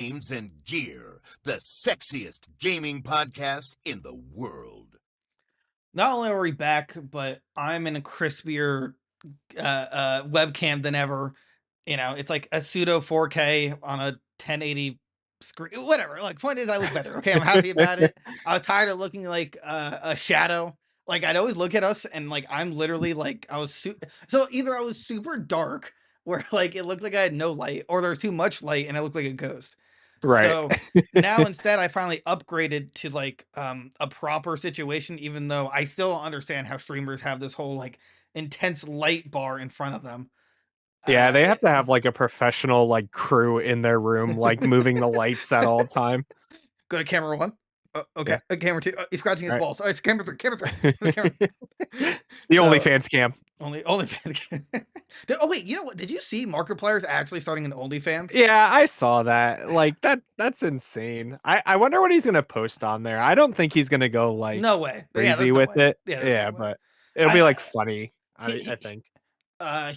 Games and Gear, the sexiest gaming podcast in the world. Not only are we back, but I'm in a crispier webcam than ever. It's like a pseudo 4K on a 1080 screen. Whatever. Like, point is, I look better. Okay, I'm happy about it. I was tired of looking like a shadow. Like, I'd always look at us, and like I'm literally like so either I was super dark, where like it looked like I had no light, or there's too much light and I looked like a ghost. Right. So now instead I finally upgraded to like a proper situation, even though I still don't understand how streamers have this whole like intense light bar in front of them. Yeah, they have It, to have, like, a professional, like, crew in their room, like, moving the lights at all time. go to camera one. Okay. Yeah, Camera two. He's scratching his right. balls. Oh, it's camera three. Camera three. Camera. The So OnlyFans cam. only oh wait, you know what? Did you see Markiplier's actually starting an OnlyFans? Yeah, I saw that. Like, that's insane. I wonder what he's gonna post on there. I don't think he's gonna go, like, No way. Yeah, crazy there's no with way. it. Yeah, there's no Yeah, way. but it'll be, I like, funny, he, I he think.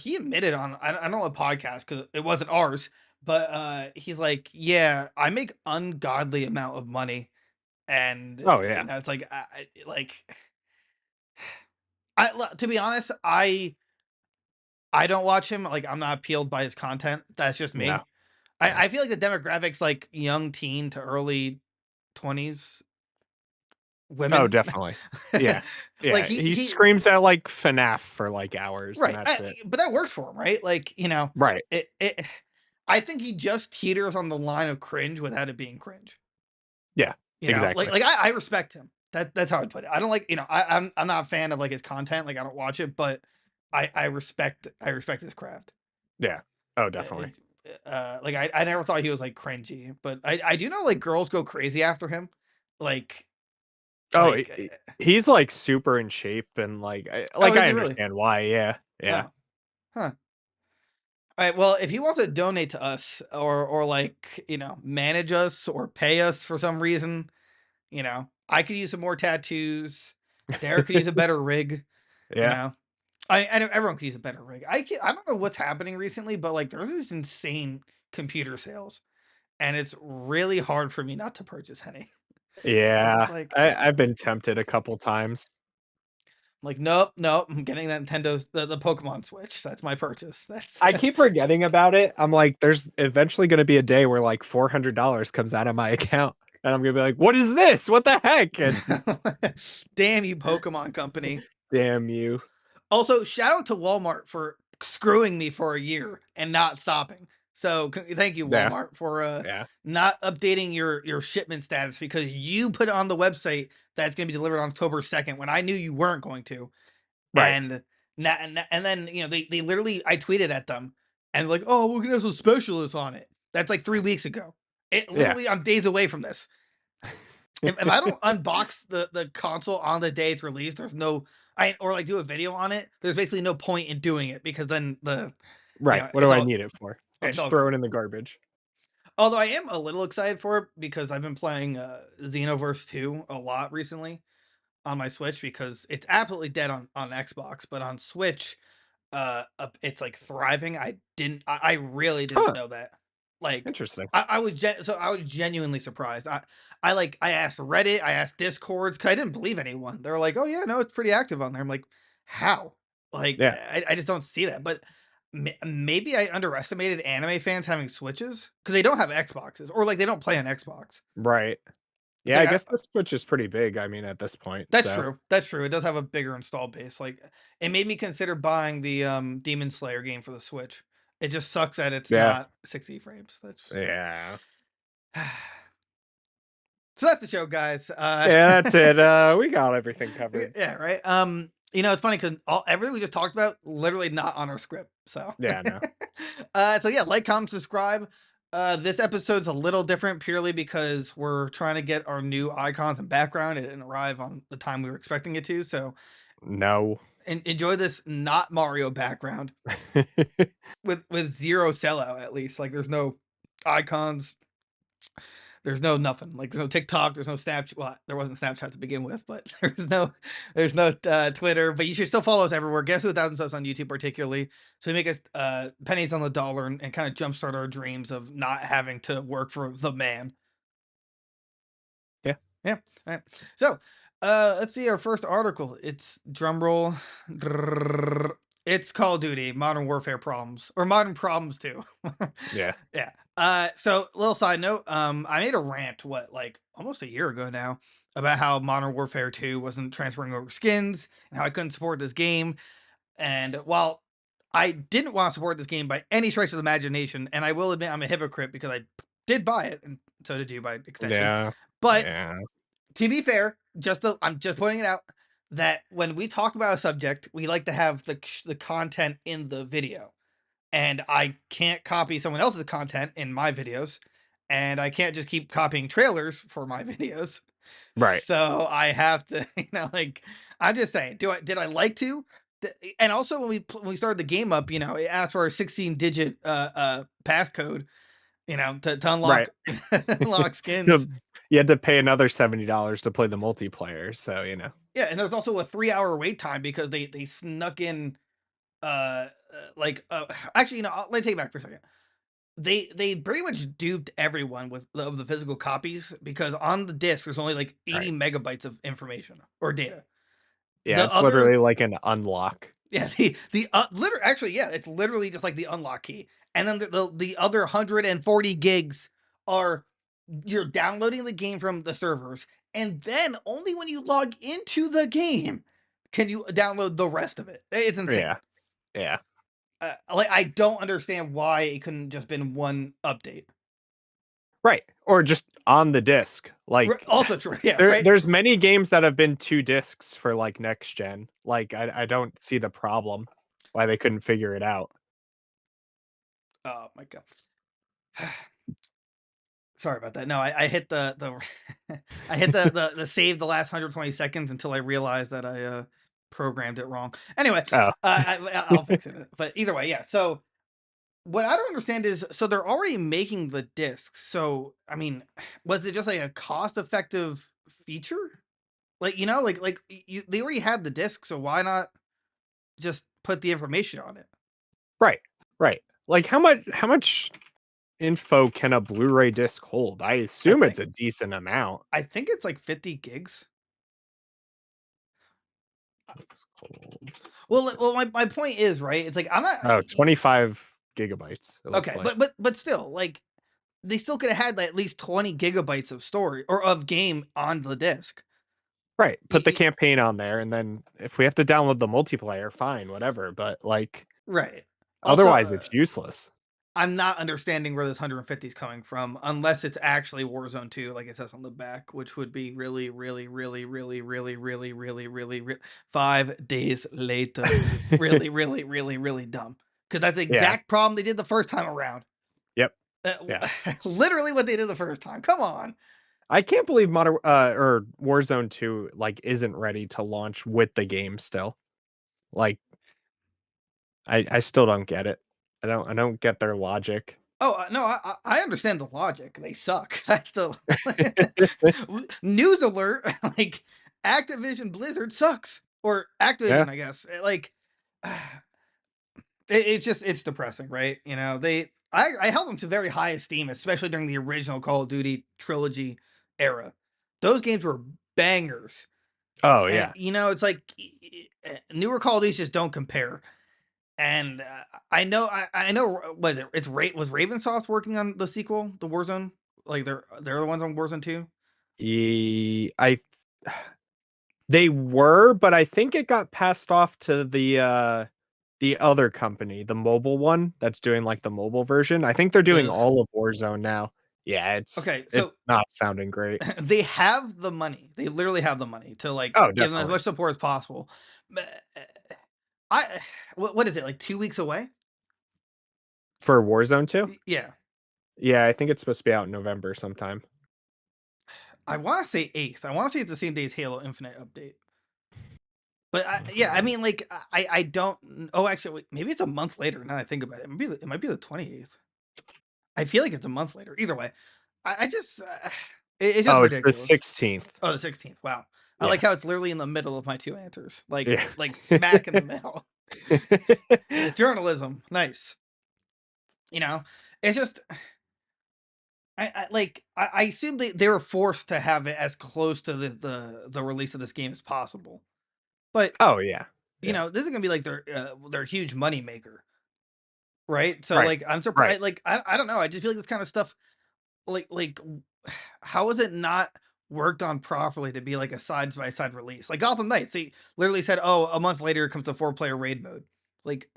he admitted on I don't know what podcast because it wasn't ours, but he's like, yeah, I make ungodly amount of money, and Oh, yeah. it's like to be honest, I don't watch him. Like, I'm not appealed by his content. That's just No, me. yeah. I feel like the demographics like young teen to early 20s Oh, women. definitely. Yeah. Like Yeah, he he screams at, like, FNAF for, like, hours, and right, that's it. but that works for him, right? Like, Right. it I think he just teeters on the line of cringe without it being cringe. Yeah, Like exactly. I respect him. That's how I put it. I don't like, I'm not a fan of like his content, like I don't watch it, but I respect his craft. Yeah. Oh, definitely. It's like I never thought he was like cringy, but I do know like girls go crazy after him. Like Oh, like he's, like, super in shape and, oh, is I he really? understand why, yeah. Yeah. Oh, huh. All right. Well, if he wants to donate to us or like, manage us or pay us for some reason, I could use some more tattoos. Derek could use a better rig, you Yeah. know. I know everyone could use a better rig. I don't know what's happening recently, but like there's this insane computer sales, and it's really hard for me not to purchase any. It's Yeah. like I've been tempted a couple times. nope, nope. I'm getting that Nintendo's the Pokemon Switch. That's my purchase. That's I keep forgetting about it. I'm like, there's eventually gonna be a day where, like, $400 comes out of my account, and I'm gonna be like, "What is this? What the heck?" And damn you, Pokemon Company. damn you. Also, shout out to Walmart for screwing me for a year and not stopping. So thank you, Yeah. Walmart, for Yeah. not updating your shipment status because you put on the website that's going to be delivered on October 2nd when I knew you weren't going to. Right. And and then they literally I tweeted at them and like, oh, we're gonna have some specialists on it. That's like 3 weeks ago. It Yeah. literally I'm days away from this. If I don't unbox the console on the day it's released, there's no I or like do a video on it. There's basically no point in doing it because then Right. What do it's I all need it for? Yeah, it's just all. throw it in the garbage. Although I am a little excited for it because I've been playing Xenoverse 2 a lot recently on my Switch because it's absolutely dead on Xbox, but on Switch, it's like thriving. I really didn't Huh. know that. Like, Interesting. I was genuinely surprised. I asked Reddit, I asked Discords, 'cause I didn't believe anyone. They were like, "Oh yeah, no, it's pretty active on there." I'm like, "How?" Like, Yeah. I just don't see that. But maybe I underestimated anime fans having Switches because they don't have Xboxes or like they don't play on Xbox. Right. It's Yeah, like I guess the Switch is pretty big, I mean, at this point, that's so true. That's true. It does have a bigger install base. Like it made me consider buying the Demon Slayer game for the Switch. It just sucks that it's yeah. not 60 frames. That's just Yeah. so that's the show, guys. Yeah, that's it. We got everything covered. Yeah, right. It's funny because everything we just talked about literally not on our script. So, Yeah, no. so yeah, like, comment, subscribe. This episode's a little different purely because we're trying to get our new icons and background. It didn't arrive on the time we were expecting it to. So, No. enjoy this not Mario background with zero sellout at least. Like, there's no icons. There's no nothing. Like, there's no TikTok, there's no Snapchat. Well, there wasn't Snapchat to begin with, but there's no Twitter. But you should still follow us everywhere. Guess who 1,000 subs on YouTube, particularly. So we make us pennies on the dollar and kind of jumpstart our dreams of not having to work for the man. Yeah. Yeah. All right. So let's see our first article. It's drumroll. It's Call of Duty Modern Warfare problems or modern problems too. Yeah. Yeah. So little side note, I made a rant like almost a year ago now about how Modern Warfare 2 wasn't transferring over skins and how I couldn't support this game. And while I didn't want to support this game by any stretch of the imagination, and I will admit I'm a hypocrite because I did buy it, and so did you by extension. Yeah. But Yeah. to be fair, I'm just pointing it out that when we talk about a subject, we like to have the content in the video. And I can't copy someone else's content in my videos, and I can't just keep copying trailers for my videos. Right. So I have to, like, I'm just saying, did I like to? And also when we started the game up, it asked for a 16-digit passcode, to unlock Right. unlock So skins. you had to pay another $70 to play the multiplayer. So, Yeah, and there's also a 3-hour wait time because they snuck in actually, let me take it back for a second. They pretty much duped everyone with of the physical copies because on the disc there's only like 80 Right. megabytes of information or data. Yeah, The it's other literally like an unlock. Yeah, actually, yeah, it's literally just like the unlock key. And then the other 140 gigs are you're downloading the game from the servers, and then only when you log into the game can you download the rest of it. It's insane. Yeah. Yeah. Like, I don't understand why it couldn't just been one update. Right. Or just on the disc. Like Also true, yeah, right? there's many games that have been 2 discs for like next gen. Like I don't see the problem why they couldn't figure it out. Oh my god. Sorry about that. No, I hit the I hit the save the last 120 seconds until I realized that I programmed it wrong. Anyway, Oh. I'll fix it. But either way, yeah. So what I don't understand is, so they're already making the disc. So I mean, was it just like a cost-effective feature? Like, they already had the disc, so why not just put the information on it? Right. Right. Like how much info can a Blu-ray disc hold? I I assume it's think a decent amount. I think it's like 50 gigs. Disc holds. Well, my point is, right? It's like I'm not Oh, 25 gigabytes, it looks okay, like. but still, like, they still could have had like, at least 20 gigabytes of story or of game on the disc. Right. Y- Put the y- campaign on there, and then if we have to download the multiplayer, fine, whatever. But like right. Also, otherwise it's useless. I'm not understanding where this 150 is coming from, unless it's actually Warzone 2, like it says on the back, which would be really, really, really, really, really, really, really, really, 5 days later. Really, really, really, really dumb. Because that's the Yeah. exact problem they did the first time around. Yep. Yeah. Literally what they did the first time. Come on. I can't believe Modern or Warzone 2 like isn't ready to launch with the game still. Like I still don't get it. I don't get their logic. Oh, no, I understand the logic. They suck. That's the news alert. Like, Activision Blizzard sucks, or Yeah. Activision, I guess. It's depressing, right? I held them to very high esteem, especially during the original Call of Duty trilogy era. Those games were bangers, Oh and yeah. it's like newer Call of Duties just don't compare. And I know, was it? Was Raven Sauce working on the sequel, the Warzone? Like, they're the ones on Warzone 2? I they were, but I think it got passed off to the other company, the mobile one that's doing like the mobile version. I think they're doing Ugh. all of Warzone now. Yeah, Okay, it's so not sounding great. they have the money. They literally have the money to, like, Oh, give them as definitely. much support as possible. But, I what is it, like 2 weeks away? For Warzone 2? Yeah. Yeah, I think it's supposed to be out in November sometime. I wanna say 8th. I wanna say it's the same day as Halo Infinite update. But yeah, I mean, like, I don't oh, actually, wait, maybe it's a month later now that I think about it. It might be the 28th. I feel like it's a month later. Either way, I just it's just Oh, it's the ridiculous. 16th. Oh, the 16th. Wow. I like Yeah. how it's literally in the middle of my two answers, Yeah. like smack in the middle. Journalism, nice. You know, it's just I assume they were forced to have it as close to the release of this game as possible. But Oh, yeah. you Yeah. know, this is gonna be like their huge money maker, right? So Right. like I'm Right. surprised. Like I don't know. I just feel like this kind of stuff how is it not worked on properly to be like a side by side release? Like Gotham Knights, they literally said, "Oh, a month later comes the 4-player raid mode." Like,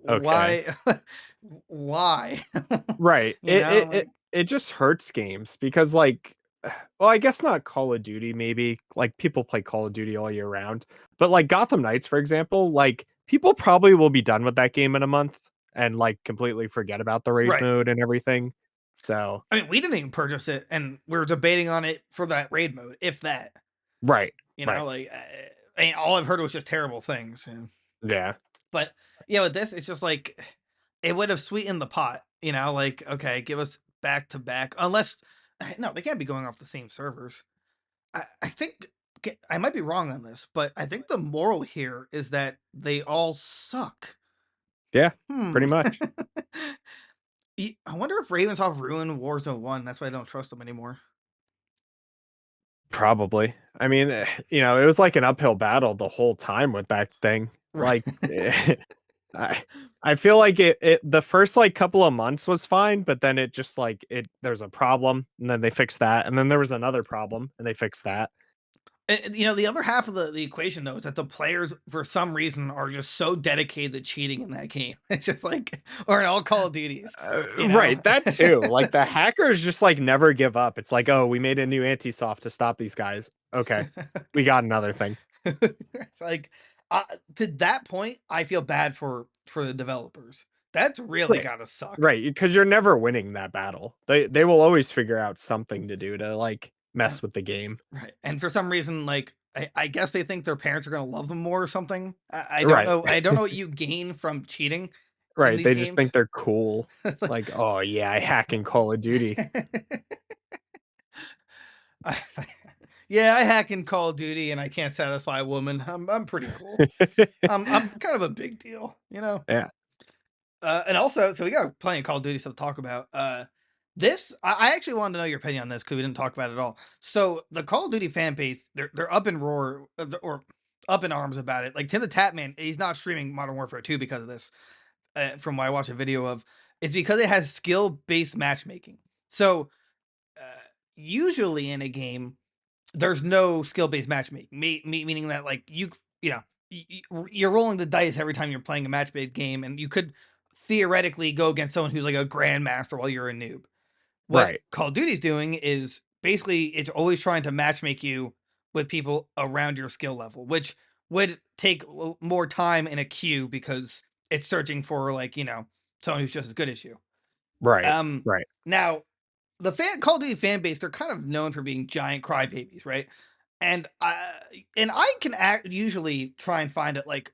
Okay. why? Why? Right. You It know, it it like it just hurts games because, like, well, I guess not Call of Duty, maybe, like, people play Call of Duty all year round, but, like, Gotham Knights, for example, like, people probably will be done with that game in a month and, like, completely forget about the raid right. mode and everything. So I mean, we didn't even purchase it, and we were debating on it for that raid mode, if that. right. You Right. know, like I mean, all I've heard was just terrible things. Yeah. But yeah, with this, it's just like it would have sweetened the pot, you know, like, okay, give us back to back. Unless no, they can't be going off the same servers. I think I might be wrong on this, but I think the moral here is that they all suck. Yeah. Hmm. Pretty much. I wonder if Ravenshoft ruined Warzone 1. That's why I don't trust them anymore. Probably. I mean, it was like an uphill battle the whole time with that thing. Right. Like, I I feel like it the first like couple of months was fine, but then it just like there's a problem, and then they fixed that, and then there was another problem, and they fixed that. You know, the other half of the equation though is that the players, for some reason, are just so dedicated to cheating in that game. It's just like, or in all Call of Duties, you know. Right, that too. Like the hackers just like never give up. It's like, oh, we made a new anti-soft to stop these guys. Okay, we got another thing. like to that point, I feel bad for the developers. That's really Right. gotta suck. Right, because you're never winning that battle. They will always figure out something to do to, like, Uh, mess with the game. right. And for some reason, like I guess they think their parents are gonna love them more or something. I don't Right, know. I don't know what you gain from cheating in right, these they just think games. they're cool. It's like, Like, "Oh, yeah, I hack in Call of Duty." I yeah, I hack in Call of Duty and I can't satisfy a woman. I'm pretty cool. I'm kind of a big deal, you know? Yeah, And also, so we got plenty of Call of Duty stuff to talk about. This I actually wanted to know your opinion on this because we didn't talk about it at all. So the Call of Duty fan base, they're up in roar or up in arms about it. Like Tim the Tatman, he's not streaming Modern Warfare 2 because of this. From what I watched a video of, it's because it has skill based matchmaking. So uh, usually in a game, there's no skill-based matchmaking, meaning that, like, you know, you're rolling the dice every time you're playing a match-based game, and you could theoretically go against someone who's like a grandmaster while you're a noob. What right, Call of Duty's doing is basically it's always trying to matchmake you with people around your skill level, which would take more time in a queue because it's searching for, like, you know, someone who's just as good as you. right, Um, right, Now the Call of Duty fan base, they're kind of known for being giant crybabies, right? And I can usually try and find it like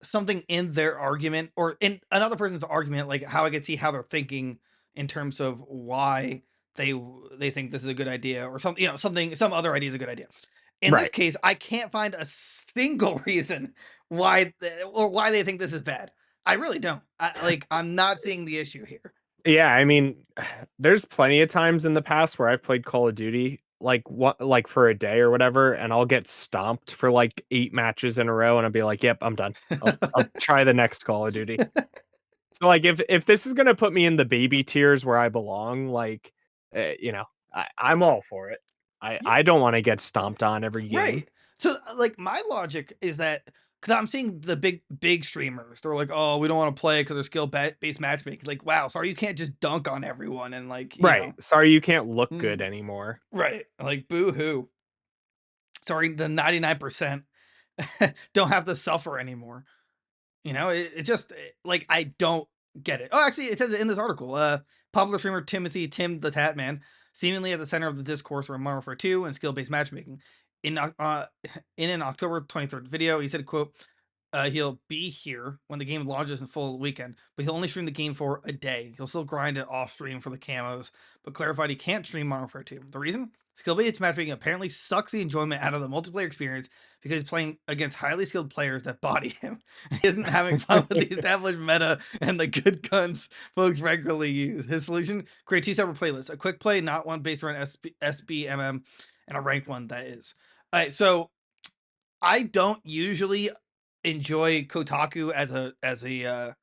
something in their argument or in another person's argument, like how I can see how they're thinking in terms of why they think this is a good idea or something, you know, some other idea is a good idea. In this right. case, I can't find a single reason why or why they think this is bad. I really don't. I'm not seeing the issue here. Yeah, I mean, there's plenty of times in the past where I've played Call of Duty, like, what like, for a day or whatever, and I'll get stomped for, like, 8 matches in a row, and I'll be like, "Yep, I'm done. I'll try the next Call of Duty." So, like, if this is gonna put me in the baby tiers where I belong, like, I'm all for it. I don't wanna get stomped on every game. Right. So, like, my logic is that because I'm seeing the big streamers, they're like, "Oh, we don't want to play because they're based matchmaking." Like, wow, sorry, you can't just dunk on everyone and like, you Right. know, Sorry you can't look good mm, anymore. right? Like, boo hoo. Sorry, the 99% don't have to suffer anymore. You know, it just like I don't get it. Oh, actually, it says it in this article. Popular streamer Tim the Tatman, seemingly at the center of the discourse around Modern Warfare 2 and skill-based matchmaking. In in an October 23rd video, he said, "quote." He'll be here when the game launches in full weekend, but he'll only stream the game for a day. He'll still grind it off stream for the camos, but clarified he can't stream Modern Warfare 2. The reason? Skill-based matchmaking apparently sucks the enjoyment out of the multiplayer experience because he's playing against highly skilled players that body him. He isn't having fun with the established meta and the good guns folks regularly use. His solution: create 2 separate playlists, a quick play, not one based around SBMM, and a ranked one that is. All right, so I don't usually enjoy Kotaku as a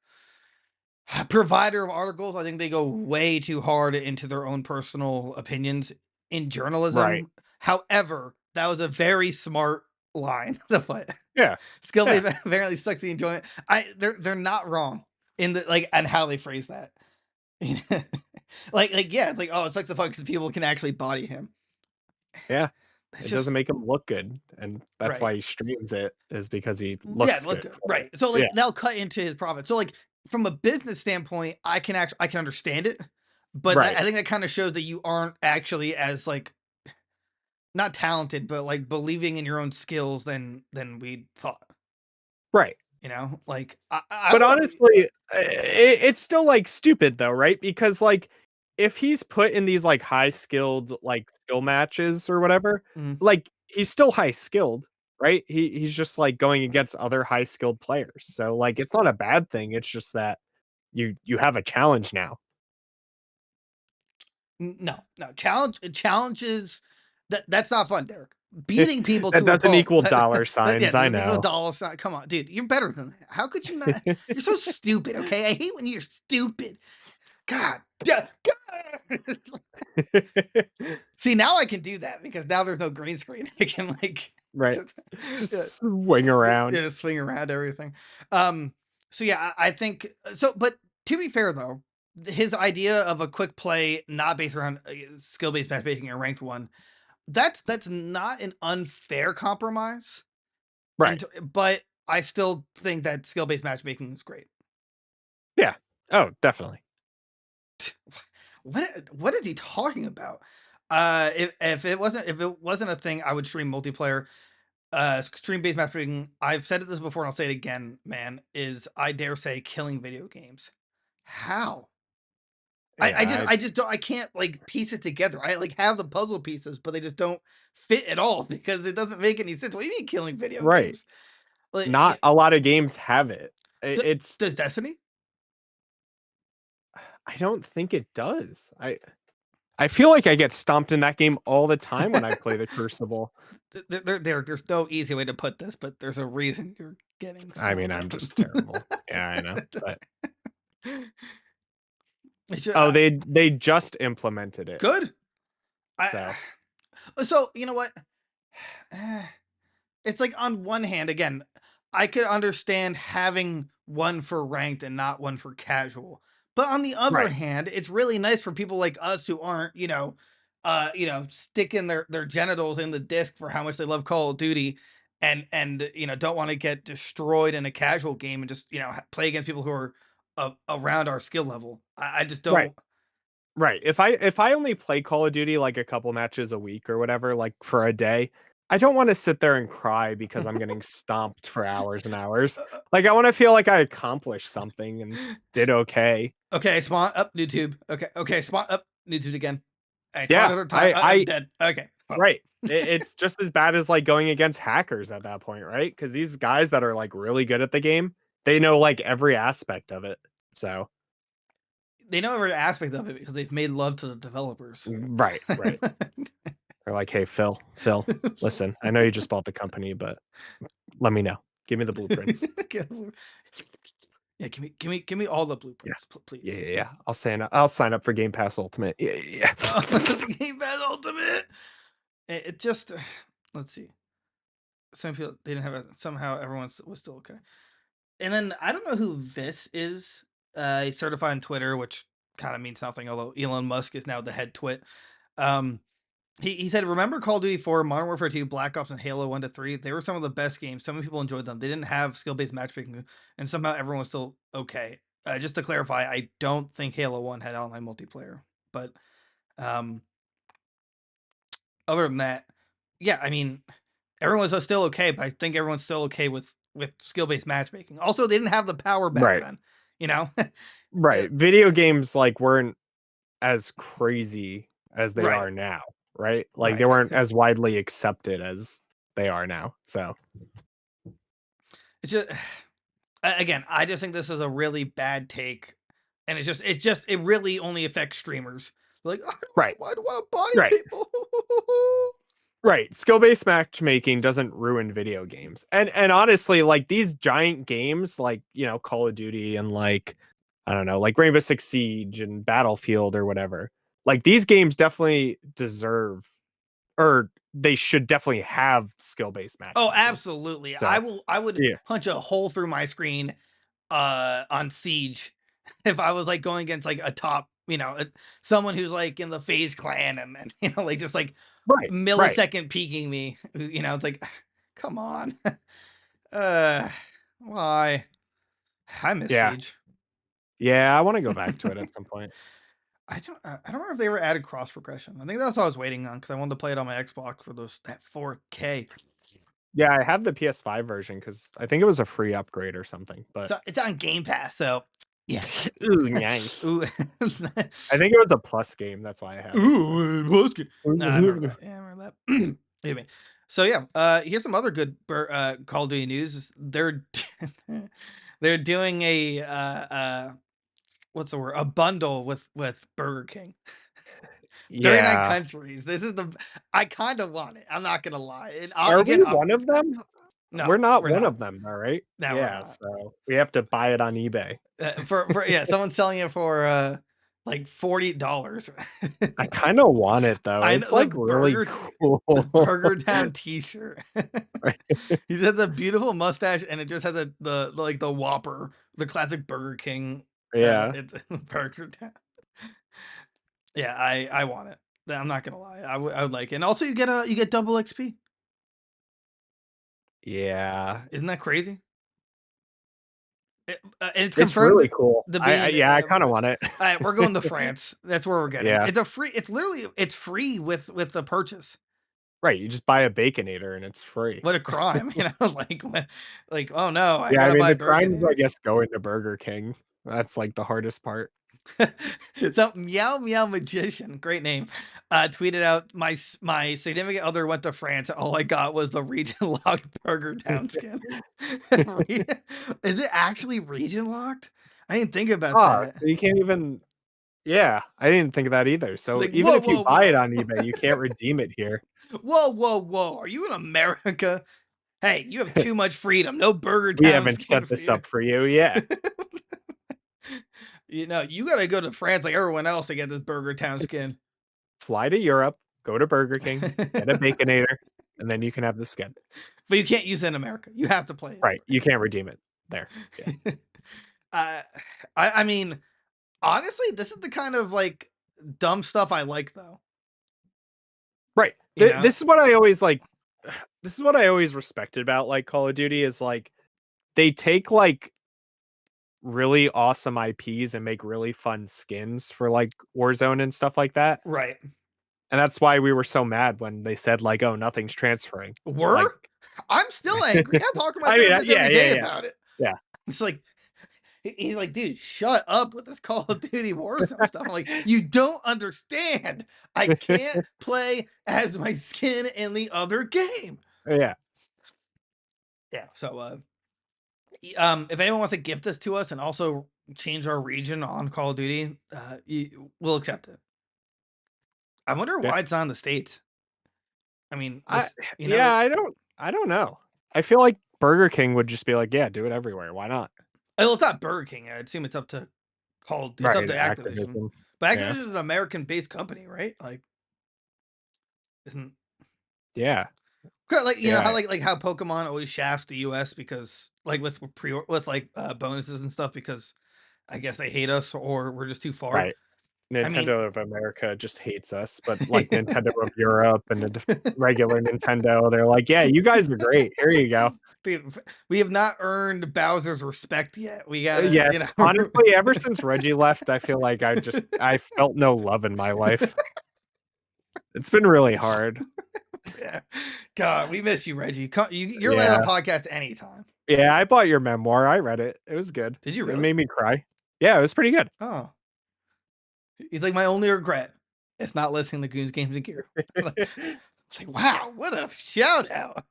provider of articles. I think they go way too hard into their own personal opinions in Right. journalism. However, that was a very smart line. The what Yeah. skill Yeah. based apparently sucks the enjoyment. They're not wrong in the like and how they phrase that. like yeah, it's like, oh, it sucks the fun because people can actually body him. Yeah. It's It just doesn't make him look good, and that's right. why he streams it, is because he Yeah, looks look good good. for Right. it. So Yeah. like they'll cut into his profit. So like from a business standpoint, I can understand it, but Right. I think that kind of shows that you aren't actually as like not talented, but like believing in your own skills than we thought. Right. You know, like I But want to. honestly, it's still, like, stupid though, right? Because, like, if he's put in these, like, high skilled, like, skill matches or whatever, Mm, like, he's still high skilled, right? He's just, like, going against other high skilled players. So, like, it's not a bad thing. It's just that you have a challenge now. no, no challenges. That's not fun, Derek. Beating people That to a doesn't pulp. equal dollar Yeah, signs, I doesn't equal know. dollar sign. Come on, dude. You're better than that. How could you not? You're so stupid. Okay, I hate when you're stupid. God, yeah, God. See, now I can do that because now there's no green screen. I can like Right. just, yeah, Just swing around. just swing around everything. Um, so yeah, I think so. But to be fair though, his idea of a quick play not based around skill based matchmaking and ranked one, that's not an unfair compromise. Right. And but I still think that skill based matchmaking is great. Yeah. Oh, definitely. What is he talking about? If it wasn't a thing, I would stream multiplayer. Stream based matchmaking. I've said this before, and I'll say it again. Man, is I dare say killing video games. How? Yeah, I just don't. I can't like piece it together. I like have the puzzle pieces, but they just don't fit at all because it doesn't make any sense. What do you mean killing video right. games? Like, Not a lot of games have it. It's does Destiny? I don't think it does. I feel like I get stomped in that game all the time when I play the Crucible. There's no easy way to put this, but there's a reason you're getting I mean, stomped I'm on. just terrible. Yeah, I know. But It's ju- oh, they just implemented it. good. I So, so you know what? Eh, it's like on one hand, again, I could understand having one for ranked and not one for casual. But on the other right. hand, it's really nice for people like us who aren't, sticking their genitals in the disc for how much they love Call of Duty and don't want to get destroyed in a casual game and just, play against people who are around our skill level. I just Right. don't. Right. If I only play Call of Duty like a couple matches a week or whatever, like for a day, I don't want to sit there and cry because I'm getting stomped for hours and hours. Like I want to feel like I accomplished something and did okay. Okay, spawn up YouTube. Okay, spawn up YouTube again. Hey, spawn Yeah, another time. I'm I dead. Okay. Well, right. It's just as bad as like going against hackers at that point, right? Because these guys that are like really good at the game, they know like every aspect of it. So they know every aspect of it because they've made love to the developers. right, right. They're like, hey, Phil, listen, I know you just bought the company, but let me know. Give me the blueprints. Yeah, give me all the Yeah. blueprints, Yeah, please. yeah, yeah. I'll sign up for Game Pass Ultimate. Yeah, yeah, yeah. Game Pass Ultimate. It just let's see. Some people they didn't have it. Somehow everyone was still okay. And then I don't know who this is. He's certified on Twitter, which kind of means nothing. Although Elon Musk is now the head twit. Um, he said, "Remember Call of Duty 4, Modern Warfare 2, Black Ops, and Halo 1 to 3? They were some of the best games. Some people enjoyed them. They didn't have skill-based matchmaking, and somehow everyone was still okay." Just to clarify, I don't think Halo 1 had online multiplayer, but um, other than that, yeah, I mean, everyone's still okay. But I think everyone's still okay with with skill-based matchmaking. Also, they didn't have the power back Right. then, you know? Right. Video games like weren't as crazy as they Right. are now, right? Like Right. they weren't as widely accepted as they are now. So It's just again, I just think this is a really bad take, and it really only affects streamers. Like, right, I don't want to body right, people. right. Skill-based matchmaking doesn't ruin video games. And honestly, like these giant games like, Call of Duty and like I don't know, like Rainbow Six Siege and Battlefield or whatever. Like these games definitely deserve or they should definitely have skill-based Oh, matchmaking. absolutely. So, I would yeah. punch a hole through my screen on Siege if I was like going against like a top, someone who's like in the FaZe clan and like just like Right, right. millisecond peeking me. It's like, come on. uh why? I miss Yeah. Siege. Yeah, I want to go back to it at some point. I don't remember if they ever added cross progression. I think that's what I was waiting on because I wanted to play it on my Xbox for that 4K. Yeah, I have the PS5 version because I think it was a free upgrade or something. But It's on Game Pass, so yeah. ooh, nice. Ooh. I think it was a plus game. That's why I have it. So. Ooh, nah, I remember that. Yeah, I remember that. Excuse me. So yeah, here's some other good Call of Duty news. They're doing a what's the word? A bundle with Burger King. 39 Yeah. countries. This is I kind of want it. I'm not gonna lie. Are we one of them? No, We're not we're one not. of them, all right? No, we're Yeah, not. so we have to buy it on eBay. For yeah, someone's selling it for like $40. I kind of want it though. I It's know like really cool. the Burger Town T-shirt. He has a beautiful mustache, and it just has the like the Whopper, the classic Burger King. Yeah. It's Burger Town. Yeah, I want it. I'm not gonna lie. I would like it. And also, you get double XP. Yeah. Isn't that crazy? It's It's really confirmed cool. to be I kind of want it. all right, we're going to France. That's where we're getting. Yeah. It's literally free with the purchase. Right, you just buy a Baconator and it's free. What a crime, like oh no, I Yeah, I gotta mean, buy the crime is, I Baconator. guess, going to Burger King. That's, like, the hardest part. So Meow Meow Magician, great name, tweeted out my significant other went to France. All I got was the region locked Burger Town skin. Is it actually region locked? I didn't think about Ah, that. so you can't even yeah, I didn't think of that either. So Like even whoa, if you whoa, buy it whoa, on eBay, you can't redeem it here. whoa, whoa, whoa! Are you in America? Hey, you have too much freedom. No Burger We Town haven't skin set for this you. up for you, yeah. You gotta go to France like everyone else to get this Burger Town skin. Fly to Europe, go to Burger King, get a Baconator, and then you can have the skin. But you can't use it in America. You have to play it. Right, you can't redeem it there. Yeah. uh, I mean, honestly, this is the kind of like dumb stuff I like, though. Right. You know? This is what I always like. This is what I always respected about like Call of Duty is like they take like really awesome IPs and make really fun skins for like Warzone and stuff like that. Right. And that's why we were so mad when they said like, "Oh, nothing's transferring." Like, I'm still angry. I talk to my I mean, therapist every day about it. yeah. It's like he's like, dude, shut up with this Call of Duty Warzone stuff. I'm like, you don't understand. I can't play as my skin in the other game. Yeah. Yeah. So, if anyone wants to gift this to us and also change our region on Call of Duty, we'll accept it. I wonder Yeah. why it's on the States. I mean, yeah, I don't know. I feel like Burger King would just be like, "Yeah, do it everywhere. Why not?" well, it's not Burger King. I assume it's up to it's up to Activision. Activision. But Yeah. Activision is an American-based company, right? Like, isn't Yeah. like you know how Yeah. like how Pokemon always shafts the U.S. because like with bonuses and stuff because I guess they hate us or we're just too far. Right. I mean, Nintendo of America just hates us, but like Nintendo of Europe and the regular Nintendo, they're like, "Yeah, you guys are great. Here you go." dude, we have not earned Bowser's respect yet. We gotta, Yes, honestly, ever since Reggie left, I feel like I felt no love in my life. It's been really hard. Yeah. God, we miss you, Reggie. You're Yeah. on a podcast anytime. Yeah, I bought your memoir. I read it. It was good. Did you It really? made me cry. Yeah, it was pretty good. Oh, he's like, my only regret is not listening to Goons Games and Gear. It's like, wow, what a shout out.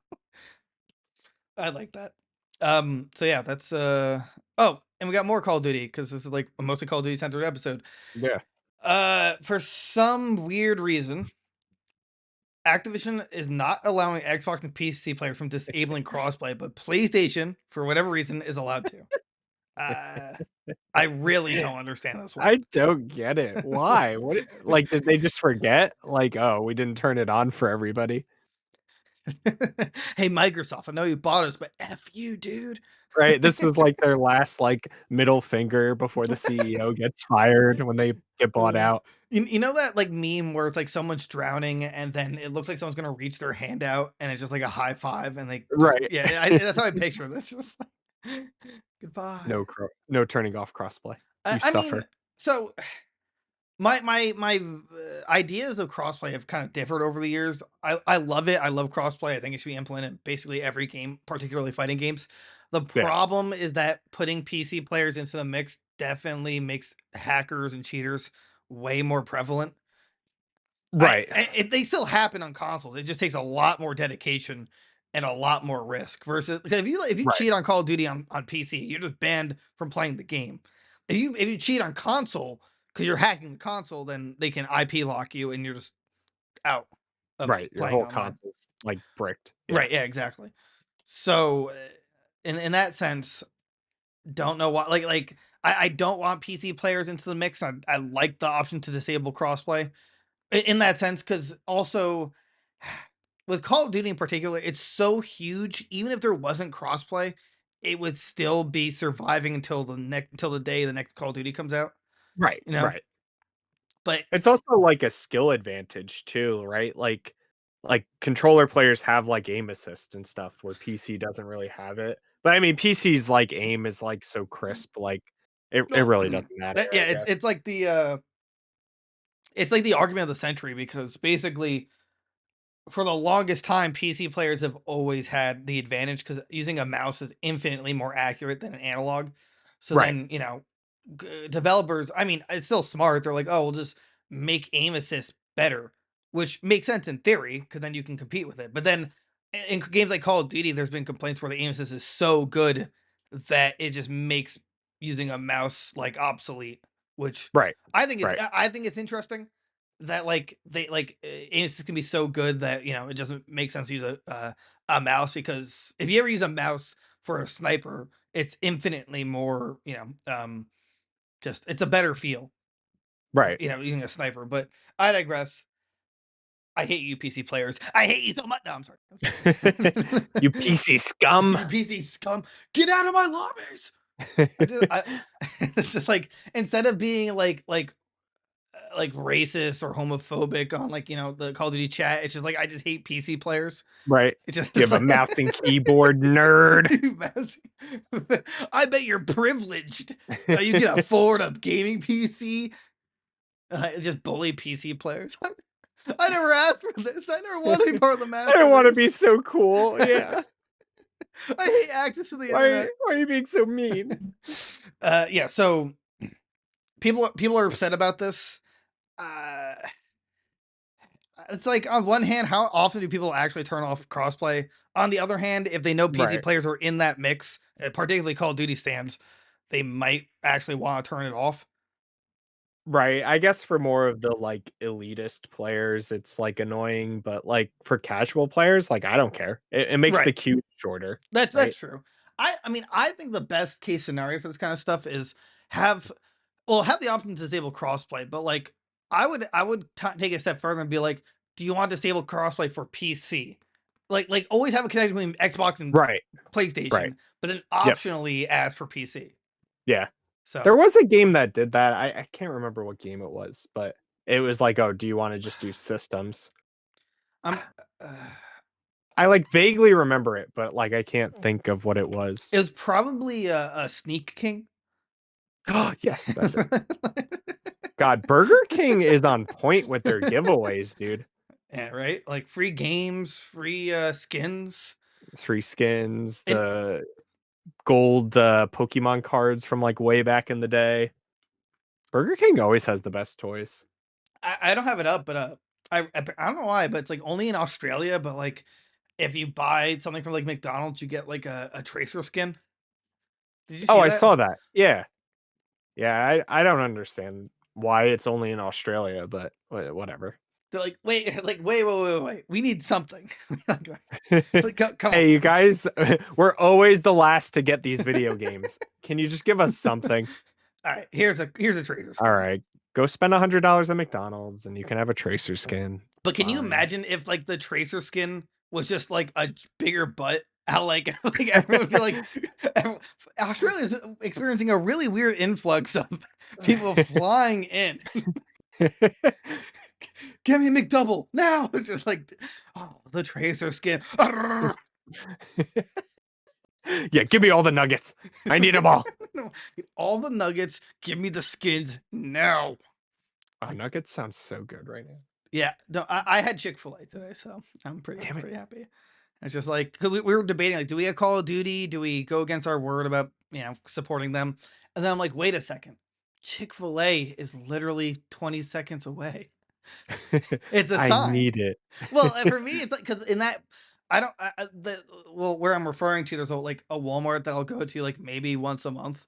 I like that. So yeah, that's oh, and we got more Call of Duty because this is like a mostly Call of Duty centered episode. Yeah. For some weird reason, Activision is not allowing Xbox and PC players from disabling crossplay, but PlayStation, for whatever reason, is allowed to. I really don't understand this one. I don't get it. Why? What like did they just forget? Like, oh, we didn't turn it on for everybody. Hey, Microsoft, I know you bought us, but F you, dude. Right? This is like their last like middle finger before the CEO gets fired when they get bought out. You know that like meme where it's like someone's drowning and then it looks like someone's gonna reach their hand out and it's just like a high five and they just, Right. yeah, that's how I picture this. Just like, goodbye. No turning off crossplay. You I mean, suffer. so my ideas of crossplay have kind of differed over the years. I love it. I love crossplay. I think it should be implemented in basically every game, particularly fighting games. The Yeah. problem is that putting PC players into the mix definitely makes hackers and cheaters way more prevalent. Right. They still happen on consoles. It just takes a lot more dedication and a lot more risk versus because if you Right. cheat on Call of Duty on PC, you're just banned from playing the game. If you cheat on console because you're hacking the console, then they can IP lock you and you're just out of Right. Your playing whole online. console's like bricked. Yeah. Right? Yeah, exactly. So, in that sense, don't know why. I don't want PC players into the mix. I like the option to disable crossplay in that sense, because also with Call of Duty in particular, it's so huge. Even if there wasn't crossplay, it would still be surviving until the day the next Call of Duty comes out. Right. You know, Right. but It's also like a skill advantage too, right? Like controller players have like aim assist and stuff where PC doesn't really have it. But I mean PC's like aim is like so crisp, like it no, really doesn't matter, yeah, I guess. it's like the argument of the century because basically for the longest time, PC players have always had the advantage because using a mouse is infinitely more accurate than an analog. So Right. then, developers, I mean, it's still smart. They're like, oh, we'll just make aim assist better, which makes sense in theory because then you can compete with it. But then in games like Call of Duty, there's been complaints where the aim assist is so good that it just makes using a mouse like obsolete, which Right. Right. I think it's interesting that like they like Asus can be so good that it doesn't make sense to use a mouse because if you ever use a mouse for a sniper, it's infinitely more just it's a better feel Right. using a sniper. But I digress. I hate you PC players. I hate you so much. No, I'm sorry. You PC scum. You PC scum. Get out of my lobbies. It's just like instead of being like racist or homophobic on the Call of Duty chat. It's just like I just hate PC players. Right. It's just Do you have a mouse and keyboard, nerd? I bet you're privileged. You can afford a gaming PC. Just bully PC players. I never asked for this. I never wanted to be part of the I don't want to be masterpiece. so cool. Yeah. I hate access to the Why internet. are you being so mean? Yeah. So people are upset about this. Uh, it's like on one hand, how often do people actually turn off crossplay? On the other hand, if they know PC Right. players are in that mix, particularly Call of Duty stands, they might actually want to turn it off. Right. I guess for more of the like elitist players, it's like annoying, but like for casual players, like I don't care. It makes the Right. queue shorter. That's Right. true. I mean, I think the best case scenario for this kind of stuff is have have the option to disable crossplay, but like I would take a step further and be like, do you want to disable crossplay for PC? Like always have a connection between Xbox and Right. Right. PlayStation, but then Yep. optionally ask for PC. Yeah. So There was a game that did that. I can't remember what game it was, but it was like, oh, do you want to just do systems? I'm uh, I like vaguely remember it, but like I can't think of what it was. it was probably a Sneak King. Oh, yes, that's it. God, Burger King is on point with their giveaways, dude. Yeah, right? Like free games, free skins. Free skins, And gold Pokemon cards from like way back in the day. Burger King always has the best toys. I don't have it up, but I don't know why, but it's like only in Australia. But like, if you buy something from like McDonald's, you get like a Tracer skin. Did you Oh, see I that? saw that. Yeah. Yeah, I don't understand why it's only in Australia, but whatever. They're like, wait, like wait. We need something. Come on. Hey, you guys, we're always the last to get these video games. Can you just give us something? All right, here's a Tracer skin. All right, go spend $100 at McDonald's and you can have a Tracer skin. But can you Fine. imagine if like the Tracer skin was just like a bigger butt? How like like everyone would be like, Australia's experiencing a really weird influx of people flying in. Give me a McDouble now. It's just like, oh, the Tracer skin. Yeah, give me all the nuggets. I need them all. All the nuggets. Give me the skins now. Oh, nuggets sounds so good right now. Yeah, no, I had Chick-fil-A today, so I'm pretty happy. It's just like, 'cause we were debating, like, do we have Call of Duty? Do we go against our word about, supporting them? And then I'm like, wait a second. Chick-fil-A is literally 20 seconds away. It's a I sign. need it. Well, for me, it's like, because in that, I don't, where I'm referring to, there's like a Walmart that I'll go to like maybe once a month,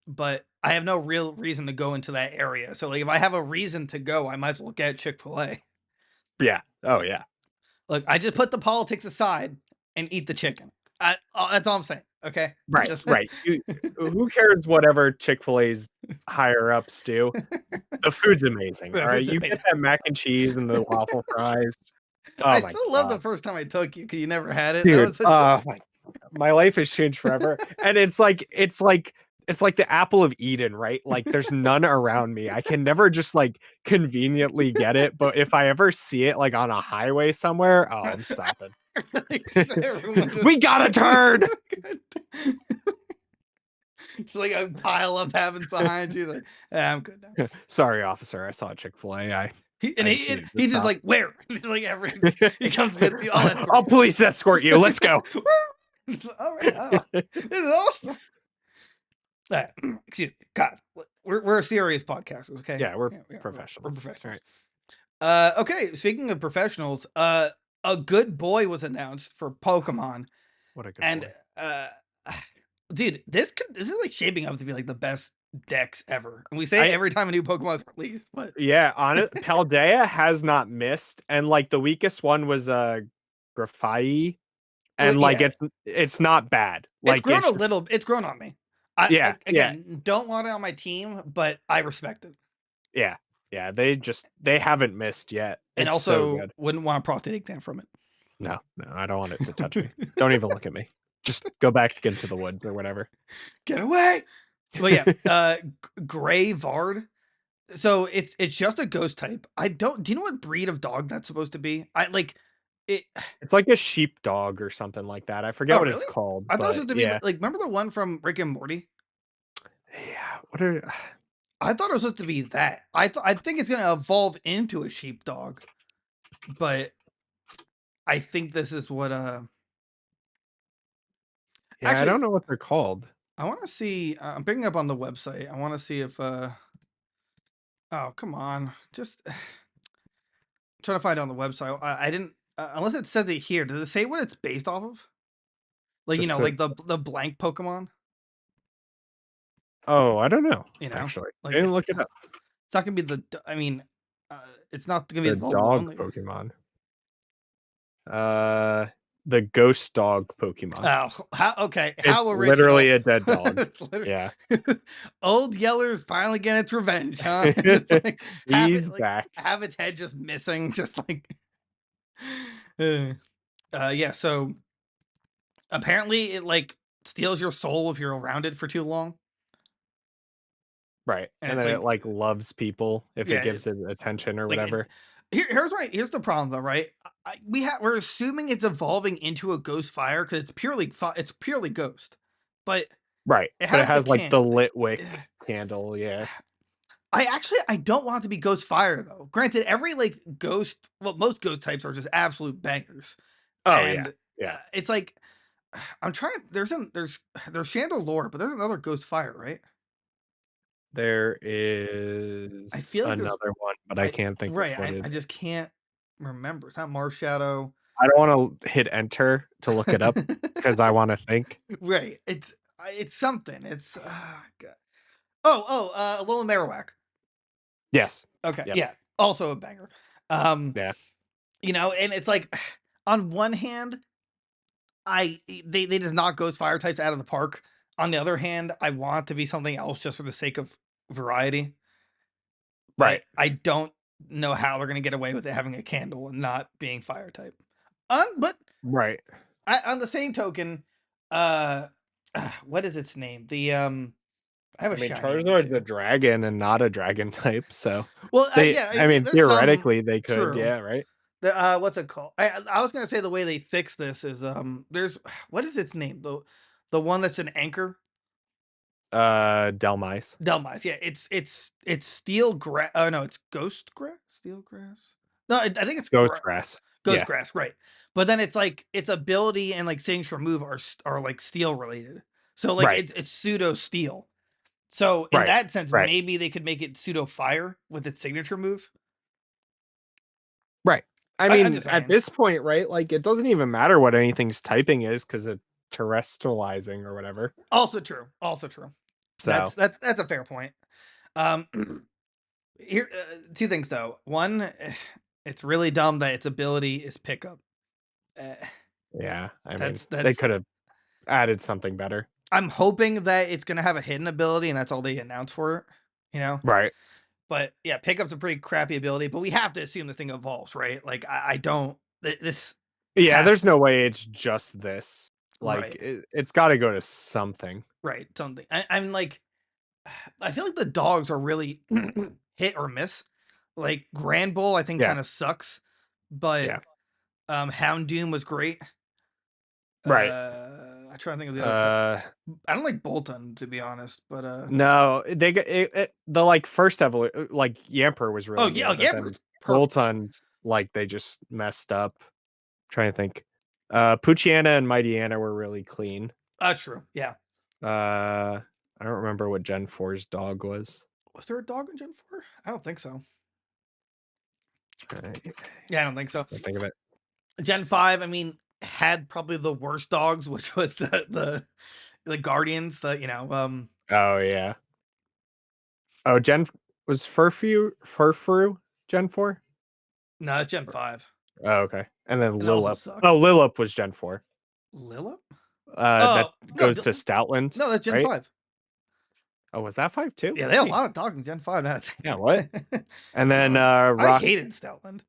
but I have no real reason to go into that area. So like, if I have a reason to go, I might as well get Chick-fil-A. Yeah. Oh, yeah. Look, I just put the politics aside and eat the chicken. That's all I'm saying. Okay. Right. Just... Right. Who cares whatever Chick-fil-A's higher ups do? The food's amazing. The All right. food's You amazing. get that mac and cheese and the waffle fries. Oh, I my still love the God. first time I took you because you never had it. That Dude, was such my life has changed forever. And it's like the apple of Eden, right? Like there's none around me. I can never just like conveniently get it, but if I ever see it like on a highway somewhere, oh, I'm stopping. like, everyone just... We gotta turn. It's like a pile up happens behind you. Like, I'm good now. Sorry, officer. I saw Chick-fil-A. He's just like, where? Like he comes with you. I'll police escort you. Let's go. All right. Oh, this is awesome. Excuse me. God, we're serious podcasters, okay? Yeah, we're professionals. We're professionals. Right. Okay, speaking of professionals, a good boy was announced for Pokemon. What a good boy. Dude, this is like shaping up to be like the best decks ever. And we say it every time a new Pokemon is released, but yeah, Paldea has not missed, and like the weakest one was Grafai. And like it's not bad. Like it's grown a little. It's grown on me. Again, don't want it on my team, but I respect it. Yeah. They haven't missed yet. And it's also so good. wouldn't want a prostate exam from it. No, I don't want it to touch me. Don't even look at me. Just go back into the woods or whatever. Get away. Well, yeah, Greavard. So it's just a ghost type. Do you know what breed of dog that's supposed to be? It's like a sheepdog or something like that. I forget what it's called. I thought it was supposed to be like, remember the one from Rick and Morty? Yeah. I thought it was supposed to be that. I think it's gonna evolve into a sheepdog, but I think this is what Yeah, actually, I don't know what they're called. I want to see. I'm picking up on the website. I want to see if oh, come on, just trying to find it on the website. I didn't unless it says it here. Does it say what it's based off of? Like, like the blank Pokemon. Oh, I don't know. Actually, like, I didn't look it up. It's not gonna be the. I mean, it's not gonna be the dog Pokemon. The ghost dog Pokemon. Oh, how original. Literally a dead dog. Yeah. Old Yeller's finally getting its revenge, huh? He's back. Have its head just missing, just like. Yeah. So apparently, it like steals your soul if you're around it for too long. Right, and then it like loves people if it gives it attention or whatever. Here's the problem though, right? We're assuming it's evolving into a ghost fire because it's purely ghost, but it has like the lit wick candle. Yeah, I don't want it to be ghost fire though. Granted, every like most ghost types are just absolute bangers. Oh, yeah. It's like I'm trying. There's Chandelure, but there's another Ghost Fire, right? There I is feel like there's another one, but I can't think of right. what I it. just can't remember. It's not Marshadow. I don't want to hit enter to look it up because I want to think. Right. It's something. It's God. Alolan Marowak. Yes. Okay. Yep. Yeah. Also a banger. Um, Yeah. and it's like on one hand, they just knock Ghost Fire types out of the park. On the other hand, I want it to be something else just for the sake of variety. But Right. I don't know how they're gonna get away with it having a candle and not being fire type. But Right. on the same token, uh, what is its name? I have I a mean, shiny one Charizard's a too. dragon and not a dragon type, so Well, they. yeah, I mean, there's some theoretically, they could. true. Yeah. Right. What's it called? I was gonna say the way they fix this is there's what is its name? The one that's an anchor. Delmise. Delmise, yeah, it's steel grass. Oh no, it's ghost grass, steel grass. No, I think it's Ghost grass. ghost Yeah. grass, right? But then it's like its ability and like signature move are like steel related. So like Right. it's pseudo steel. So in Right. that sense, Right. maybe they could make it pseudo fire with its signature move. Right. I I'm mean, just at saying. this point, right? Like, it doesn't even matter what anything's typing is because it's terrestrializing or whatever. Also true. Also true. So That's a fair point. Um, here, two things though. One, it's really dumb that its ability is pickup. Uh, yeah, I mean, they that's. could have added something better. I'm hoping that it's gonna have a hidden ability, and that's all they announced for it. You know, Right. but yeah, pickup's a pretty crappy ability. But we have to assume this thing evolves, right? Like I don't. This Yeah, has there's no way it's just this. Like, right, it's got to go to something. right. Something. I'm like, I feel like the dogs are really hit or miss. Like Grand Bull, I think Yeah. kind of sucks, but Yeah. Houndoom was great. Right. I try to think of the other. Uh, I don't like Bolton to be honest, but no, they got the like first evolution, like Yamper was really oh good, but yeah, then it's perfect. Bolton, like they just messed up. Trying to think. Poochyena and Mightyena were really clean. That's true. Yeah. I don't remember what Gen 4's dog was. Was there a dog in Gen 4? I don't think so. I Yeah, I don't think so. can't think of it. Gen 5, I mean, had probably the worst dogs, which was the Guardians, Oh yeah. Oh, was Furfru Gen 4? no, it's Gen 5. Oh, okay. And then And it also Lilip. sucked. Oh, Lilip was Gen 4. Lilip? That Oh, no, goes to Stoutland, no, that's Gen right? 5. Oh, was that 5 too? Yeah, they had a Jeez. lot of dogs in Gen 5 now. Yeah, what? And then I Rock. hated Stoutland.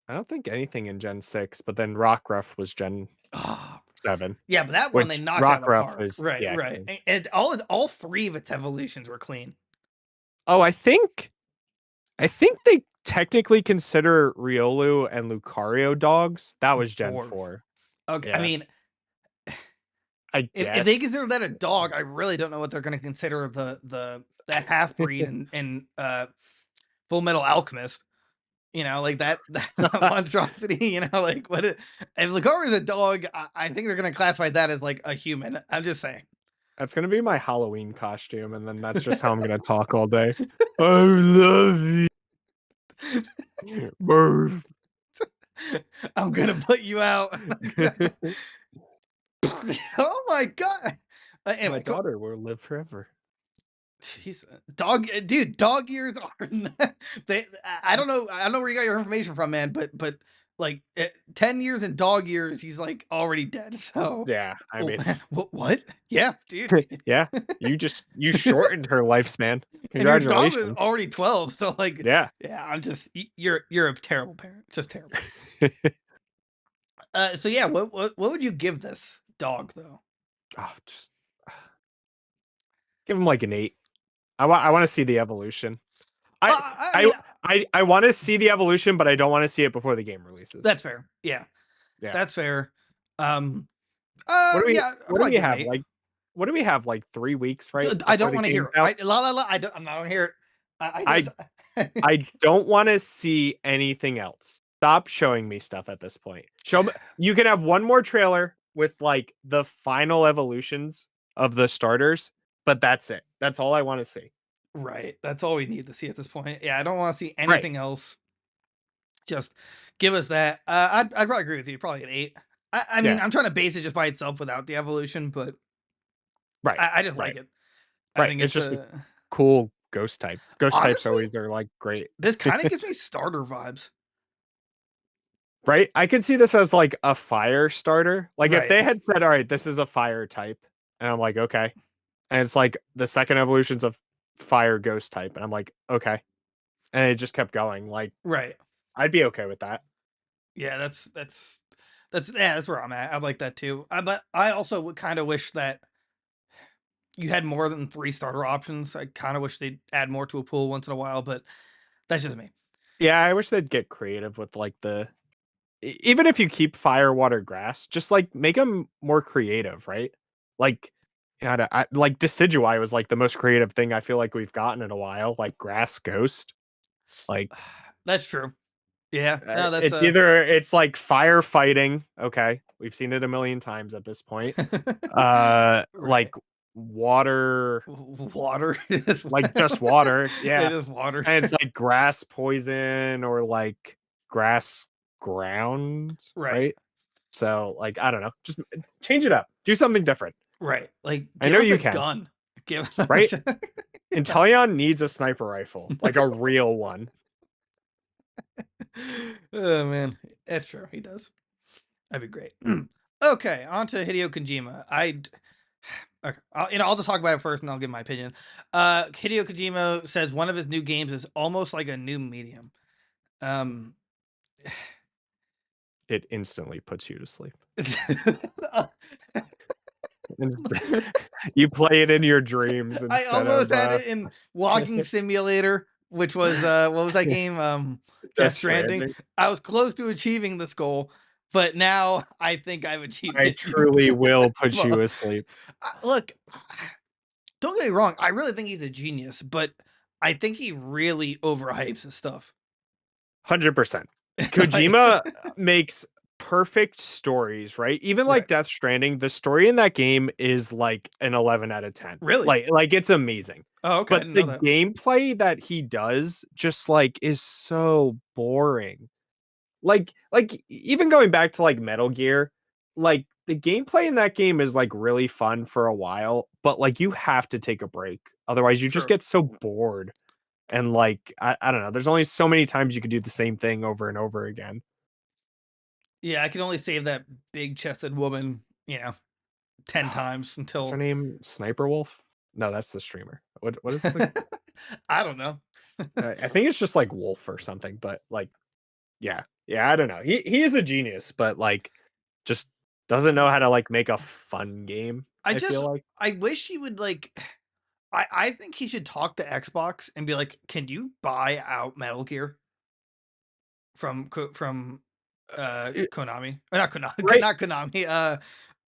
I don't think anything in Gen 6, but then Rockruff was Gen Oh, 7. yeah, but that one they Which knocked out of the Rockruff park. is, Right, yeah, right. clean. And all three of its evolutions were clean. Oh, I think they technically consider Riolu and Lucario dogs. That was Gen 4. Okay, I Yeah, mean, I if they guess. consider that a dog, I really don't know what they're going to consider the half breed and Full Metal Alchemist. Like that monstrosity. Like if Lucario is a dog, I think they're going to classify that as like a human. I'm just saying. That's gonna be my Halloween costume, and then that's just how I'm gonna talk all day. I love you. Murph. I'm gonna put you out. Oh my god. My Anyway, daughter will live forever. jeez, dude, dog ears are. I don't know. I don't know where you got your information from, man. But like 10 years in dog years, he's like already dead. So Yeah, I mean, what? Yeah, dude. yeah, you shortened her lifespan. And your dog was Congratulations. already 12. So like, Yeah. yeah, I'm just you're a terrible parent. Just terrible. So yeah, what would you give this dog though? Oh, just give him like an 8. I want to see the evolution. I mean, I want to see the evolution, but I don't want to see it before the game releases. that's fair. Yeah, Yeah. that's fair. What do we Yeah, what do we give him have? 8. Like what do we have? Like 3 weeks, right? I before don't the want to hear game's it. out? I don't. I'm not gonna hear it. I just. I don't want to see anything else. Stop showing me stuff at this point. You can have one more trailer with like the final evolutions of the starters, but that's it. That's all I want to see. Right. That's all we need to see at this point. Yeah, I don't want to see Right. anything else. Just give us that. I'd probably agree with you. Probably an 8. I mean, Yeah. I'm trying to base it just by itself without the evolution, but Right. I just Right. like it. I Right. think It's it's just a cool ghost type. Ghost types honestly, always are like great. this kind of gives me starter vibes. Right? I could see this as like a fire starter. Like if Right. they had said, all right, this is a fire type, and I'm like, okay. And it's like the second evolutions of fire ghost type, and I'm like, okay. And it just kept going. Like, Right. I'd be okay with that. Yeah, that's where I'm at. I like that too. But I also would kind of wish that you had more than 3 starter options. I kind of wish they'd add more to a pool once in a while, but that's just me. Yeah, I wish they'd get creative with like even if you keep fire, water, grass, just like make them more creative, right? Like, like Decidueye was like the most creative thing I feel like we've gotten in a while. Like grass ghost, like That's true. Yeah. No, that's it's like firefighting. Okay, we've seen it a million times at this point. right. Like water, Water. like just water. It Yeah, is water. and it's like grass poison or like grass ground, Right. right? So, like, I don't know, just change it up, do something different. Right. Like I give know us you a can, gun. Give right? Inteleon needs a sniper rifle, like a real one. Oh man, that's true. He does. That'd be great. Okay, on to Hideo Kojima. Okay, I'll just talk about it first, and I'll give my opinion. Hideo Kojima says one of his new games is almost like a new medium. Um, It instantly puts you to sleep. You play it in your dreams I instead almost of had it in Walking Simulator, which was what was that game? Death Death Stranding. Stranding. I was close to achieving this goal, but now I think I've achieved I it. truly will put you Well, asleep. look, don't get me wrong. I really think he's a genius, but I think he really overhypes his stuff. 100%. Like- Kojima makes perfect stories, right? Even like Right. Death Stranding, the story in that game is like an 11 out of 10. Really? Like it's amazing. Oh, okay. I But didn't the know that. gameplay that he does just like is so boring. Like even going back to like Metal Gear, like the gameplay in that game is like really fun for a while, but like you have to take a break. Otherwise you just True. get so bored. And like I don't know, there's only so many times you can do the same thing over and over again. Yeah, I can only save that big chested woman, 10 times What's her until name? Sniper Wolf? No, that's the streamer. What is the I don't know. I think it's just like Wolf or something, but like yeah. Yeah, I don't know. He is a genius, but like just doesn't know how to like make a fun game, I feel like. I wish he would like I think he should talk to Xbox and be like, "Can you buy out Metal Gear from It- Konami?" Or not Konami, right? not Konami.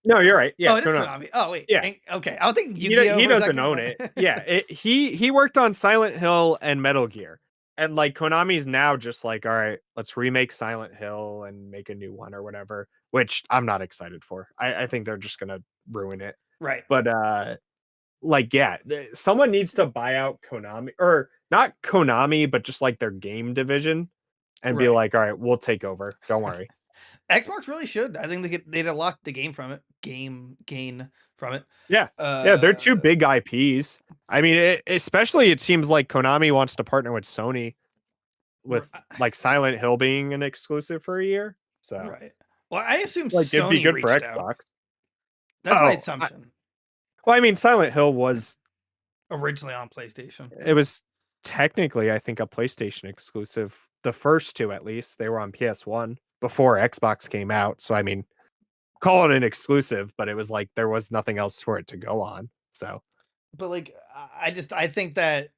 No, you're right. Oh, Yeah, it is Konami. Konami. Oh wait, Yeah. okay. I was thinking Yu-Gi-Oh He for a doesn't second. own it. Yeah, he worked on Silent Hill and Metal Gear. And like Konami's now just like, all right, let's remake Silent Hill and make a new one or whatever, which I'm not excited for. I think they're just gonna ruin it. Right. But like yeah, someone needs to buy out Konami, or not Konami, but just like their game division, and be Right. like, all right, we'll take over. Don't worry. Xbox really should. I think they'd unlock the game from it. Gain from it. Yeah. Yeah, they're two big IPs. I mean, especially it seems like Konami wants to partner with Sony with like Silent Hill being an exclusive for a year. So Right. Well, I assume like it'd be Sony good for reached out. Xbox. That's my assumption. Well, I mean, Silent Hill was Originally on PlayStation. it was technically, I think, a PlayStation exclusive. The first two, at least, they were on PS1 before Xbox came out. So I mean, call it an exclusive, but it was like there was nothing else for it to go on. So, But like, I think that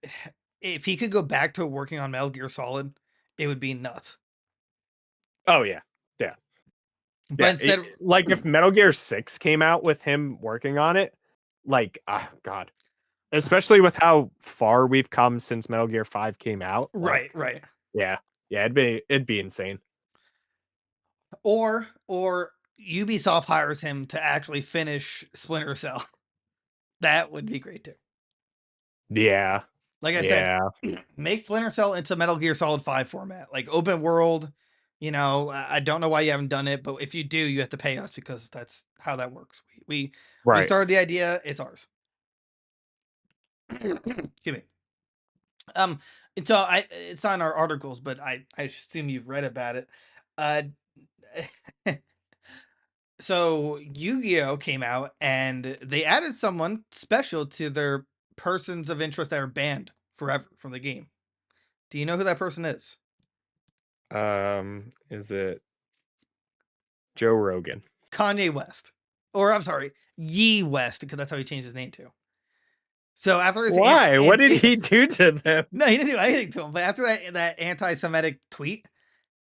if he could go back to working on Metal Gear Solid, it would be nuts. oh yeah, yeah, But yeah. instead, Like if Metal Gear 6 came out with him working on it, like, God, especially with how far we've come since Metal Gear 5 came out. Like, right. yeah, yeah, it'd be insane. Or Ubisoft hires him to actually finish Splinter Cell. That would be great too. Yeah. Like I said, make Splinter Cell into Metal Gear Solid 5 format, like open world. You know, I don't know why you haven't done it, but if you do, you have to pay us because that's how that works. We Right. started the idea; it's ours. Excuse me. And so it's on our articles, but I assume you've read about it. Uh, so Yu-Gi-Oh came out and they added someone special to their persons of interest that are banned forever from the game. Do you know who that person is? Is it Joe Rogan? Kanye West. Or I'm sorry, Ye West, because that's how he changed his name to. So after his Why? What did he do to them? No, he didn't do anything to him. But after that anti-Semitic tweet,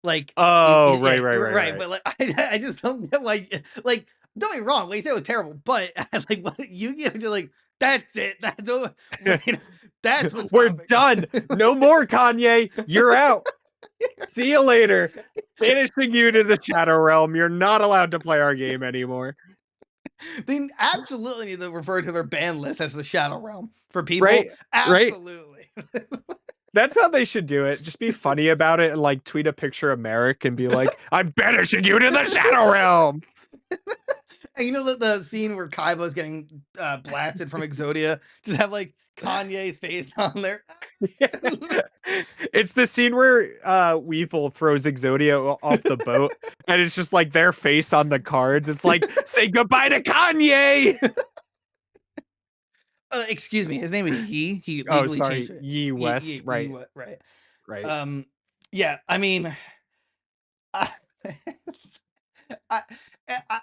like Oh, right. But like I just don't get why. Like, don't get me wrong, what he said was terrible, but like what you get to like that's it. That's what, that's what's We're done. No more Kanye. You're out. See you later. Banishing you to the Shadow Realm. You're not allowed to play our game anymore. They absolutely need to refer to their ban list as the Shadow Realm for people. Right. Absolutely. Right. That's how they should do it. Just be funny about it and like tweet a picture of Merrick and be like, I'm banishing you to the Shadow Realm. And you know the scene where Kaiba's getting blasted from Exodia, just have like Kanye's face on there. It's the scene where Weevil throws Exodia off the boat, and it's just like their face on the cards. It's like, say goodbye to Kanye. Excuse me, his name is Yi. He legally changed it. Ye West, right? Right. Yeah. I mean, I, I,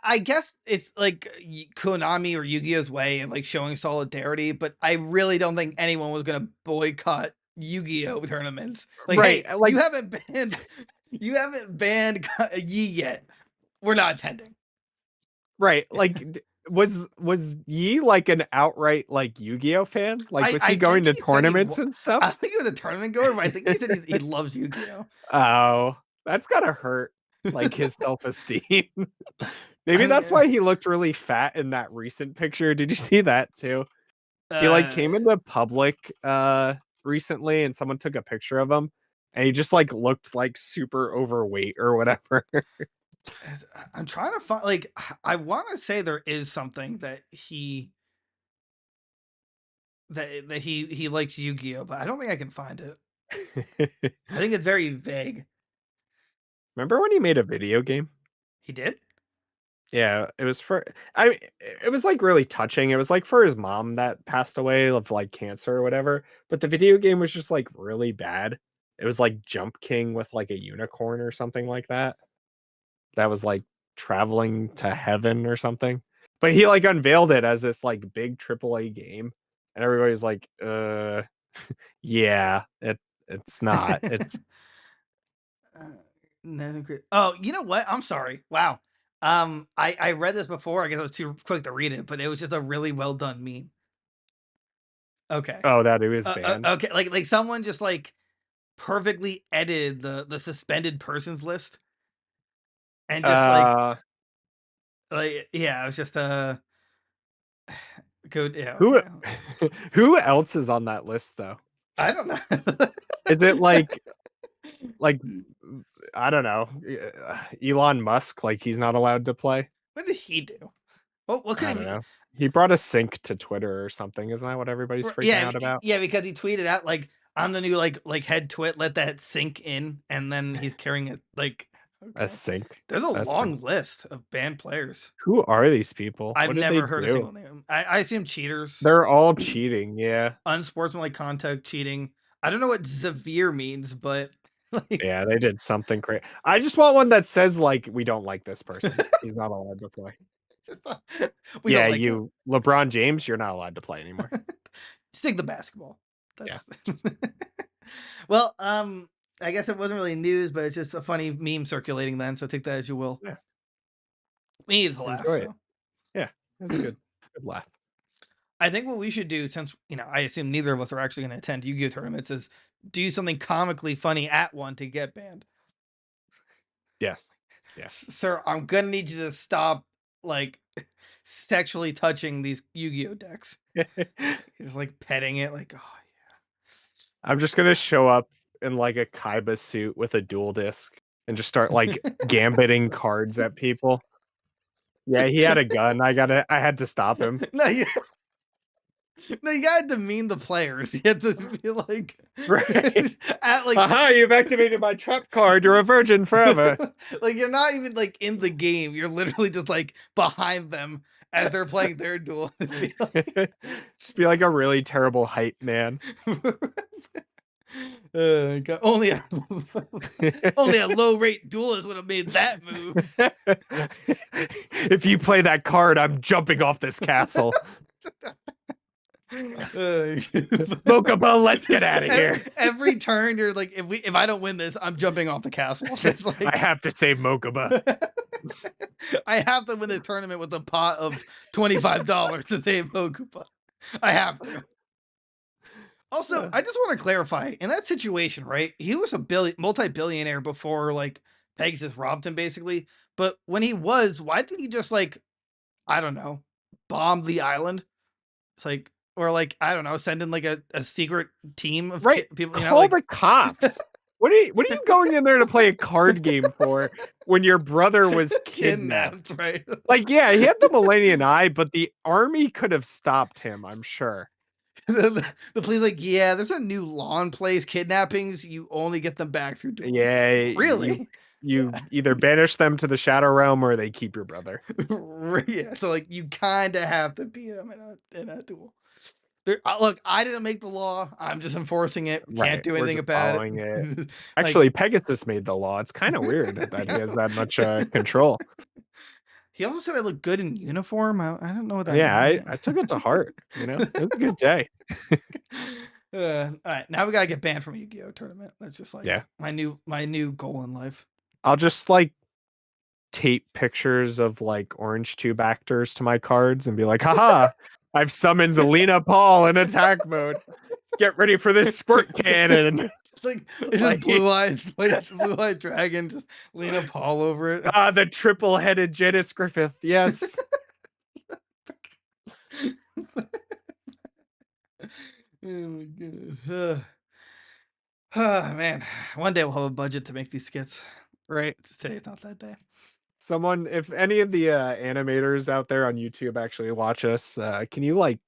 I guess it's like Konami or Yu-Gi-Oh's way of like showing solidarity, but I really don't think anyone was gonna boycott Yu-Gi-Oh tournaments. Like, Right, hey, like- you haven't banned Yi yet. We're not attending. Right, like was Yi like an outright like Yu-Gi-Oh fan? Like, was he going to tournaments and stuff? I think he was a tournament goer, but I think he said he loves Yu-Gi-Oh. Oh, that's gotta hurt like his self-esteem. Maybe that's why he looked really fat in that recent picture. Did you see that too? He like came into public recently and someone took a picture of him and he just like looked like super overweight or whatever. I'm trying to find like I want to say there is something that he likes Yu-Gi-Oh, but I don't think I can find it. I think it's very vague. Remember when he made a video game? He did? Yeah, it was it was like really touching. It was like for his mom that passed away of like cancer or whatever, but the video game was just like really bad. It was like Jump King with like a unicorn or something like that. That was like traveling to heaven or something. But he like unveiled it as this like big AAA game and everybody's like, yeah, it's not. It's Oh, you know what? I'm sorry. Wow. I read this before. I guess I was too quick to read it, but it was just a really well done meme. Okay. Oh, that it was banned. Okay, like someone just like perfectly edited the suspended persons list, and just like yeah, it was just good. Yeah. Who who else is on that list though? I don't know. Is it like I don't know, Elon Musk? Like he's not allowed to play. What did he do? What could I he don't know. He brought a sync to Twitter or something. Isn't that what everybody's freaking out about? Yeah, because he tweeted out like I'm the new like head twit. Let that sink in, and then he's carrying it like a sync. There's a long list of banned players. Who are these people? I've never heard a single name. I assume cheaters. They're all cheating. Yeah. Unsportsmanlike contact cheating. I don't know what severe means, but like... yeah, they did something crazy. I just want one that says like we don't like this person. He's not allowed to play. Yeah, like you LeBron James, you're not allowed to play anymore. Stick the basketball. That's... yeah. Well, I guess it wasn't really news, but it's just a funny meme circulating then, so take that as you will. Yeah. We needed to laugh. So. Yeah, that's good. Good laugh. I think what we should do, since I assume neither of us are actually going to attend Yu-Gi-Oh tournaments, is do something comically funny at one to get banned. Yes. Yeah. Sir, I'm gonna need you to stop like sexually touching these Yu-Gi-Oh decks. Just like petting it, like, oh I'm just gonna show up in like a Kaiba suit with a dual disc and just start like gambiting cards at people. Yeah, he had a gun. I had to stop him. no, you no, you gotta demean the players. You have to be like Right. at like Aha, you've activated my trap card. You're a virgin forever. like you're not even like in the game. You're literally just like behind them as they're playing their duel. Be like, Just be like a really terrible hype man. God, only a low rate duelist would have made that move. If you play that card, I'm jumping off this castle. Mokuba, let's get out of here. Every turn, you're like, if I don't win this, I'm jumping off the castle. It's like, I have to save Mokuba. I have to win the tournament with a pot of $25 to save Mokuba. I have to. Also, I just want to clarify in that situation, right? He was a multi-billionaire before like Pegasus robbed him, basically. But when he was, why didn't he just like, I don't know, bomb the island? It's like, or like, I don't know, send in like a secret team of Right. people. You know, Call like, the cops. What are you going in there to play a card game for when your brother was kidnapped? right? Like, yeah, he had the Millennium Eye, but the army could have stopped him, I'm sure. The police like, yeah, there's a new law in place. Kidnappings, you only get them back through dueling. Yeah, Really? You either banish them to the Shadow Realm or they keep your brother. Yeah, so like you kind of have to beat them in a duel. Look, I didn't make the law. I'm just enforcing it. Can't do We're anything just about following it. it. Actually, Pegasus made the law. It's kind of weird that he has that much control. He also said I look good in uniform. I don't know what that Yeah, means. I took it to heart. You know, it was a good day. All right, now we gotta get banned from a Yu-Gi-Oh tournament. That's just like Yeah. my new goal in life. I'll just like tape pictures of like orange tube actors to my cards and be like, haha, I've summoned Alina Paul in attack mode. Get ready for this squirt cannon. It's like it's just blue-eyed dragon, just Lena Paul over it. Ah, the triple-headed Janice Griffith. Yes. Oh my god. Man, one day we'll have a budget to make these skits. Right. Just today's not that day. Someone, if any of the animators out there on YouTube actually watch us, can you like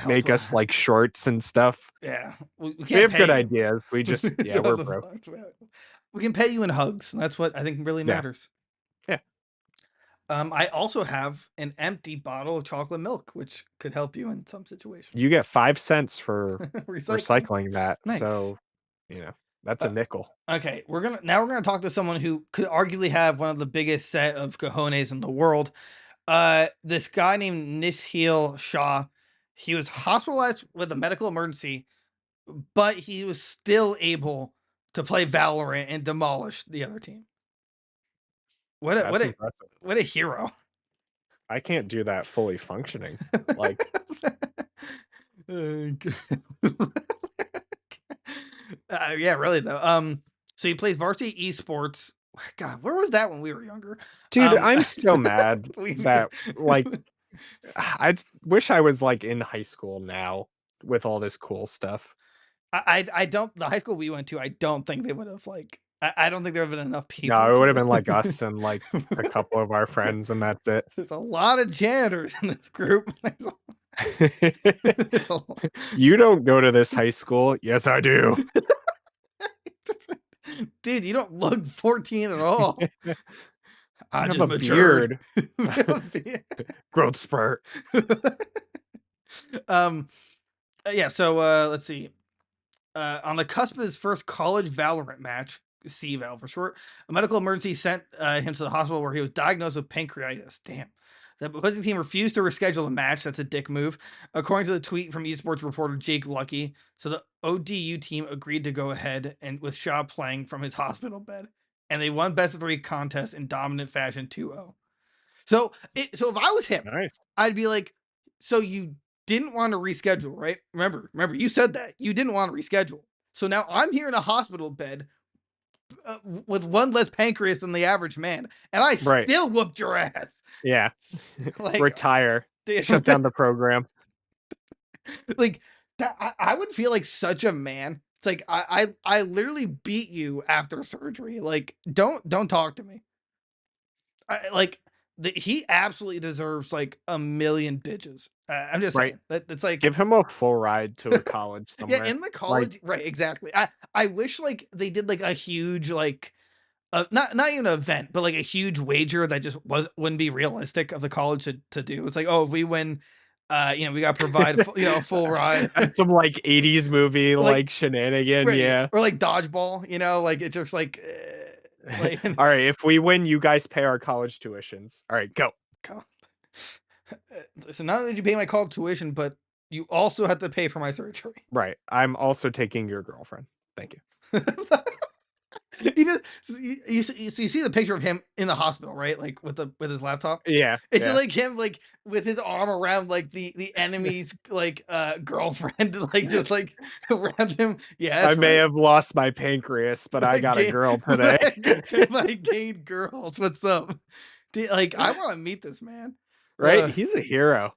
make us like shorts and stuff? Yeah, we We can't have pay good you. ideas. We just, yeah, we're broke. We can pay you in hugs, and that's what I think really Yeah. matters. Yeah. I also have an empty bottle of chocolate milk, which could help you in some situations. You get 5 cents for Recycling. recycling that. Nice. So, you know, that's a nickel. Okay, we're gonna talk to someone who could arguably have one of the biggest set of cojones in the world. This guy named Nishil Shah. He was hospitalized with a medical emergency, but he was still able to play Valorant and demolish the other team. What a hero. I can't do that fully functioning. Like, yeah, really though. So he plays varsity esports. God, where was that when we were younger? dude, I'm still mad we- that like I wish I was like in high school now with all this cool stuff. I don't the high school we went to, I don't think they would have like I don't think there have been enough people. No, it would have been like us and like a couple of our friends, and that's it. There's a lot of janitors in this group. You don't go to this high school. Yes, I do. Dude, you don't look 14 at all. I have just a matured. beard. Growth spurt. Yeah, so let's see. On the cusp of his first college Valorant match, CVAL for short, a medical emergency sent him to the hospital where he was diagnosed with pancreatitis. Damn. The opposing team refused to reschedule the match. That's a dick move. According to the tweet from esports reporter Jake Lucky. So the ODU team agreed to go ahead and with Shaw playing from his hospital bed. And they won best of 3 contest in dominant fashion 2-0. So if I was him, Nice. I'd be like, so you didn't want to reschedule, right? Remember, you said that. You didn't want to reschedule. So now I'm here in a hospital bed with one less pancreas than the average man, and I Right. still whooped your ass. Yeah. Like, Retire. damn, Shut down the program. like that. I would feel like such a man. It's like I literally beat you after surgery. Like, don't talk to me. Like he absolutely deserves like a million bitches. I'm just Right. saying that it's like Give him a full ride to a college yeah, somewhere. in the Like, college, right? Exactly. I wish like they did like a huge like not even an event, but like a huge wager that just wouldn't be realistic of the college to do. It's like, oh, if we win, we got to provide a full ride, that's some like 80s movie like like shenanigan. right, Yeah. or like dodgeball, like it's just like like All right. If we win, you guys pay our college tuitions. All right, go. co- so not only did you pay my college tuition, but you also have to pay for my surgery. Right. I'm also taking your girlfriend. Thank you. He just you see the picture of him in the hospital, right? Like with his laptop. Yeah. It's just Yeah. like him, like with his arm around like the enemy's like girlfriend, like just like around him. Yeah, I that's may right. have lost my pancreas, but I got a girl today. My gay girls. What's up? Dude, like I want to meet this man. Right? He's a hero.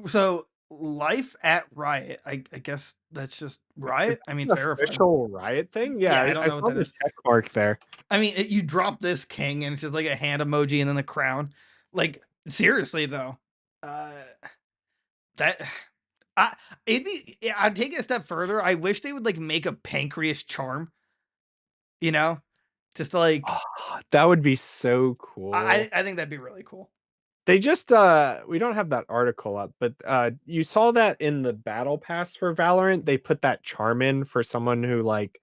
So life at Riot. I guess that's just Is Riot. I that mean, an it's verified. official Riot thing? Yeah, Yeah, I don't I know what saw that the is. check mark there. I mean, you drop this king and it's just like a hand emoji and then the crown. Like seriously though, uh, that I I'd take it a step further. I wish they would like make a pancreas charm. You know, just to, like Oh, that would be so cool. I think that'd be really cool. They just we don't have that article up, but you saw that in the battle pass for Valorant, they put that charm in for someone who like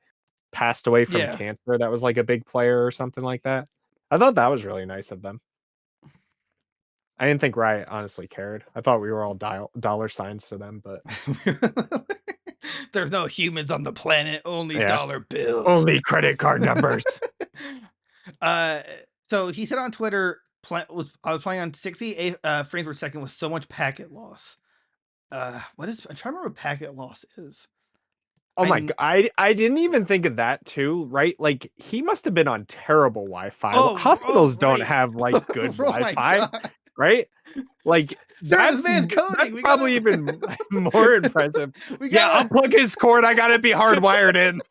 passed away from Yeah. cancer that was like a big player or something like that. I thought that was really nice of them. I didn't think Riot honestly cared. I thought we were all dollar signs to them, but There's no humans on the planet, only yeah. dollar bills. Only credit card numbers. uh, so he said on Twitter, I was playing on 68 frames per second with so much packet loss. What is I'm trying to remember what packet loss is. Oh my I god, I didn't even think of that too, right? Like he must have been on terrible Wi-Fi. Hospitals don't right. have like good Oh my Wi-Fi, God. right? Like Sir, this that's man's coding. that's We probably gotta, even more impressive. we Yeah, gotta, unplug his cord. I gotta be hardwired in.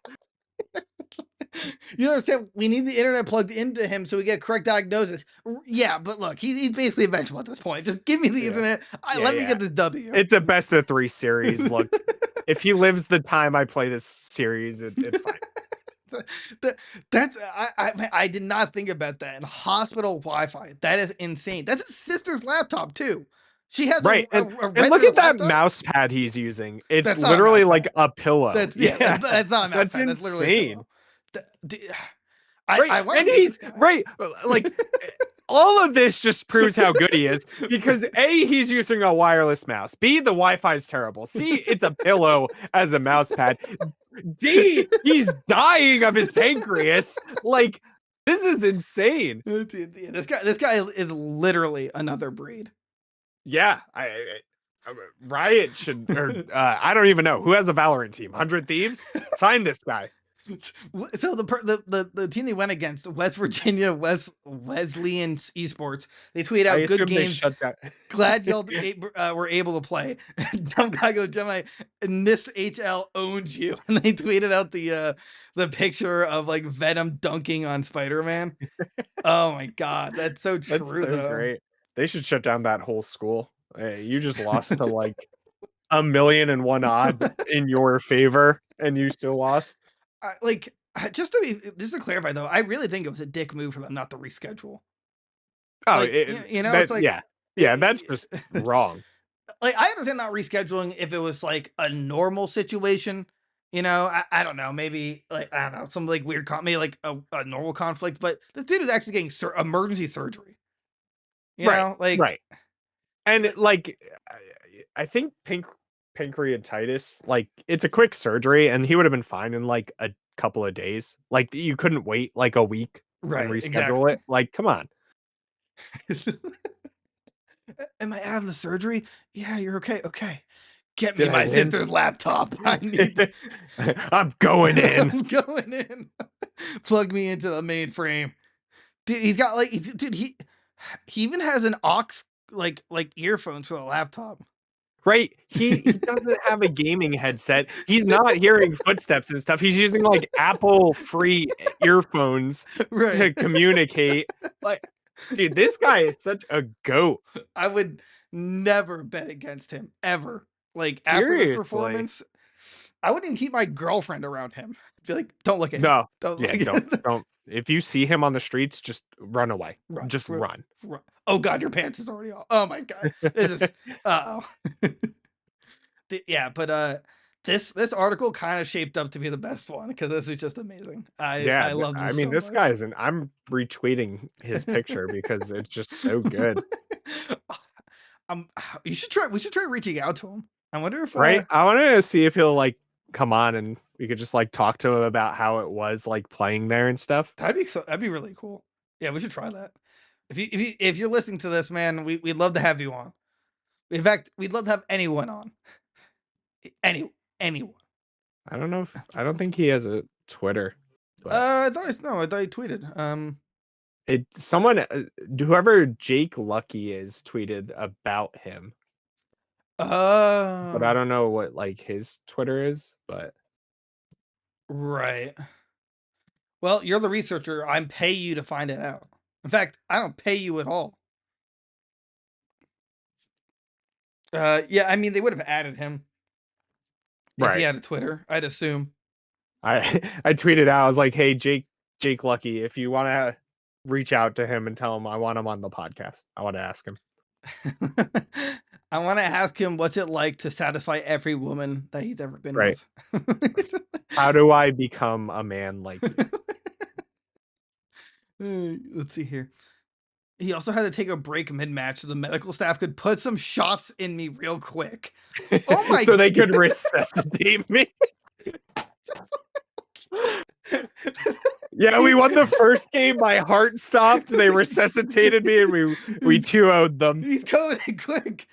you understand? We need the internet plugged into him so we get correct diagnosis. Yeah, but look, he's basically a vegetable at this point. Just give me the Yeah. internet. Yeah, Let me yeah. get this W. It's a best of 3 series. Look, if he lives the time I play this series, it's fine. That's I did not think about that. In hospital Wi-Fi, that is insane. That's his sister's laptop too. She has Right, a and look regular at that laptop? mouse pad he's using. It's That's not a literally mouse like pad. a pillow. That's that's not a mouse That's pad. That's literally a insane. pillow. Right, I want to and meet he's this guy. right, like all of this just proves how good he is because A, he's using a wireless mouse. B, the Wi-Fi is terrible. C, it's a pillow as a mouse pad. D, he's dying of his pancreas. Like, this is insane. Dude, yeah, this guy is literally another breed. Yeah, Riot should, or I don't even know who has a Valorant team. 100 Thieves, sign this guy. So the team they went against, West Virginia Wesleyan Esports, they tweet I out good assume they games. shut that. Glad y'all were able to play. Dumb guy goes, Gemini, and this HL owns you. And they tweeted out the picture of like Venom dunking on Spider-Man. Oh my God, that's so true. That's so though. great. They should shut down that whole school. Hey, you just lost to like 1,000,001 odds in your favor, and you still lost. Just to clarify though, I really think it was a dick move for them not to reschedule. Oh, Like, it's like yeah, that's just wrong. Like I understand not rescheduling if it was like a normal situation. I don't know, maybe like I don't know, some like weird maybe like a normal conflict, but this dude is actually getting emergency surgery. Right. And like I think pancreatitis, like it's a quick surgery, and he would have been fine in like a couple of days. Like you couldn't wait like a week and reschedule exactly. it. Like, come on. Am I out of the surgery? Yeah, you're okay. Okay. Get Did me I my win? sister's laptop. I need I'm going in. I'm going in. Plug me into the mainframe. Dude, he's got like dude, he even has an aux like earphones for the laptop. Right? He doesn't have a gaming headset. He's not hearing footsteps and stuff. He's using like Apple free earphones Right. to communicate. Like, dude, this guy is such a goat. I would never bet against him ever. Like after this Seriously. performance, I wouldn't even keep my girlfriend around him. I'd be like, don't look at him. No. Don't Yeah, don't. If you see him on the streets, just run away. Just run. Oh god, your pants is already off. Oh my god. This is oh. Yeah, but this article kind of shaped up to be the best one because this is just amazing. I love this. I mean, so this much. guy's I'm retweeting his picture because it's just so good. You should try. We should try reaching out to him. I wonder if Right? I want to see if he'll like come on and we could just like talk to him about how it was like playing there and stuff. that'd be really cool. Yeah, we should try that. If you're listening to this, man, we'd love to have you on. In fact, we'd love to have anyone on. Anyone. I don't think he has a Twitter. But I thought he tweeted. Whoever Jake Lucky is tweeted about him. But I don't know what like his Twitter is, but right. Well, you're the researcher. I'm pay you to find it out. In fact, I don't pay you at all. Yeah, I mean they would have added him if he had a Twitter, I'd assume. I tweeted out, I was like, hey, Jake Lucky, if you want to reach out to him and tell him I want him on the podcast. I want to ask him. I want to ask him what's it like to satisfy every woman that he's ever been Right. with. How do I become a man like you? Let's see here. He also had to take a break mid-match so the medical staff could put some shots in me real quick. Oh my so they could resuscitate me. Yeah, we won the first game. My heart stopped. They resuscitated me, and we 2-0'd them. He's coming in quick.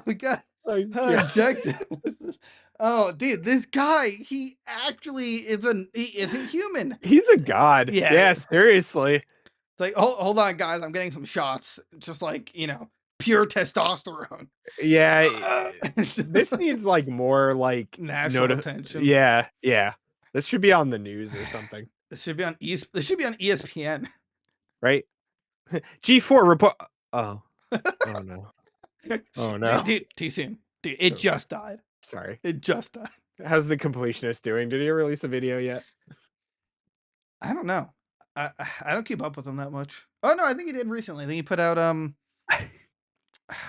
We got injected. Oh, dude, this guy, he actually isn't human. He's a god. Yeah. Yeah, seriously. It's like, hold on, guys, I'm getting some shots. Just like, pure testosterone. Yeah. This needs like more like national attention. Yeah. This should be on the news or something. This should be on ESPN. Right? G4 report. Oh no. Oh no. Dude, too soon. Dude, it just died. Sorry. It just died. How's the completionist doing? Did he release a video yet? I don't know. I don't keep up with him that much. Oh no, I think he did recently. I think he put out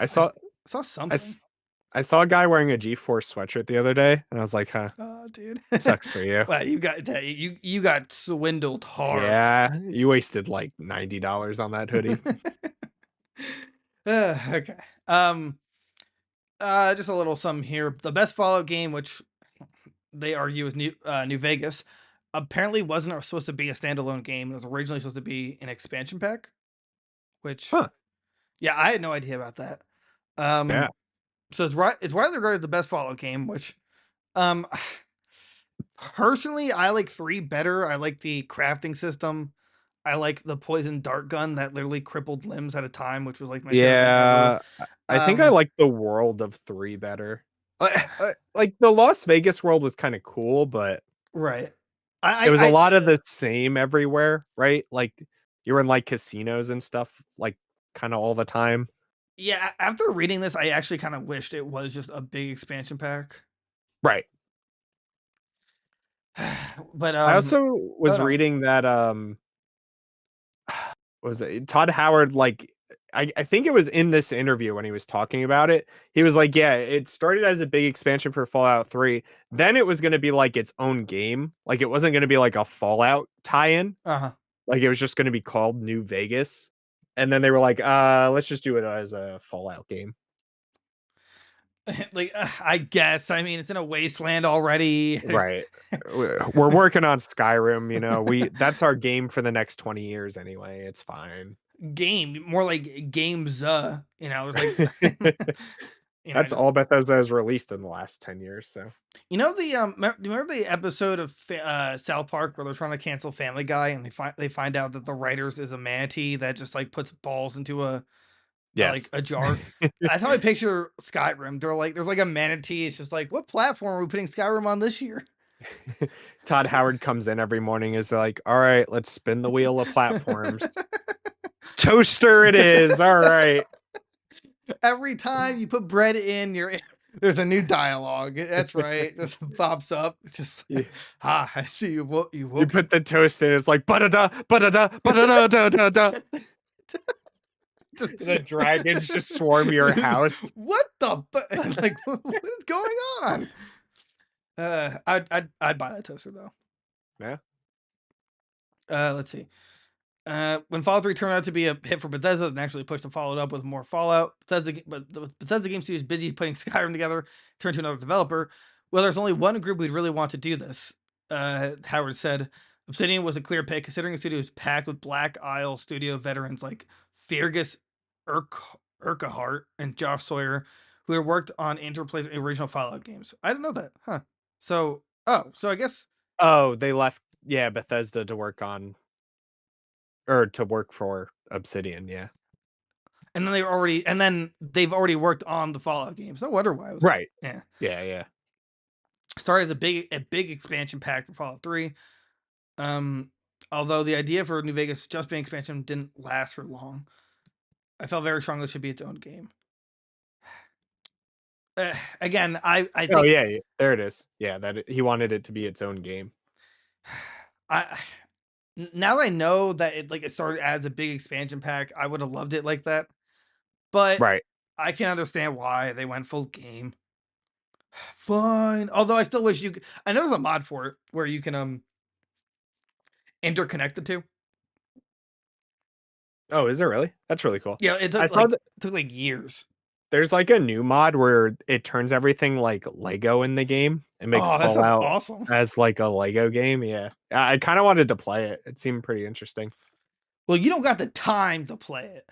I saw something. I saw a guy wearing a G4 sweatshirt the other day, and I was like, "Huh, oh, dude, sucks for you." Well, you got that. You got swindled hard. Yeah, you wasted like $90 on that hoodie. Okay. Just a little sum here. The best Fallout game, which they argue is New Vegas, apparently wasn't supposed to be a standalone game. It was originally supposed to be an expansion pack. Which, yeah, I had no idea about that. Yeah. So it's widely regarded as the best Fallout game, which, personally, I like 3 better. I like the crafting system. I like the poison dart gun that literally crippled limbs at a time, which was like my favorite Yeah, ever. I think I like the world of 3 better. Like the Las Vegas world was kind of cool, but right. It was a lot of the same everywhere, right? Like you were in like casinos and stuff, like kind of all the time. Yeah, after reading this, I actually kind of wished it was just a big expansion pack. Right. But I also was reading that was it Todd Howard, like I think it was in this interview when he was talking about it. He was like, yeah, it started as a big expansion for Fallout 3. Then it was going to be like its own game. Like it wasn't going to be like a Fallout tie-in. Like it was just going to be called New Vegas. And then they were like, let's just do it as a Fallout game. Like, I guess. I mean, it's in a wasteland already. Right. We're working on Skyrim, that's our game for the next 20 years anyway. It's fine. Game, more like games, there's like You know, That's all Bethesda has released in the last 10 years, so. you know the do you remember the episode of South Park where they're trying to cancel Family Guy and they find out that the writers is a manatee that just like puts balls into like Yes. a jar. That's how I picture Skyrim. They're like, there's like a manatee. It's just like, what platform are we putting Skyrim on this year? Todd Howard comes in every morning, is like, all right, let's spin the wheel of platforms. Toaster it is. All right. Every time you put bread in, there's a new dialogue. That's right. Just pops up. Just Yeah. I see you. You You woke. put the toast in, it's like ba-da-da, ba-da-da, ba-da-da, da-da-da. The dragons just swarm your house. What the like? What is going on? I'd buy that toaster though. Yeah. Let's see. When Fallout 3 turned out to be a hit for Bethesda, and actually pushed to follow it up with more Fallout, but the Bethesda Game Studio is busy putting Skyrim together, turned to another developer. Well, there's only one group we'd really want to do this, Howard said. Obsidian was a clear pick, considering the studio is packed with Black Isle studio veterans like Fergus Urquhart and Josh Sawyer, who had worked on Interplay's original Fallout games. I didn't know that, huh? So I guess. Oh, they left, Bethesda to work for Obsidian, yeah. And then they've already worked on the Fallout games. No wonder why. Right. Yeah. Yeah. Started as a big expansion pack for Fallout 3. Although the idea for New Vegas just being expansion didn't last for long. I felt very strongly it should be its own game. Again, I think. Oh yeah, there it is. Yeah, he wanted it to be its own game. Now that I know that it started as a big expansion pack, I would have loved it like that. But Right. I can understand why they went full game. Fine. Although I still wish I know there's a mod for it where you can interconnect the two. Oh, is there really? That's really cool. Yeah, it I took saw that years. there's like a new mod where it turns everything like Lego in the game. It makes Oh, that sounds Fallout awesome. as like a Lego game. Yeah. I kind of wanted to play it. It seemed pretty interesting. Well, you don't got the time to play it.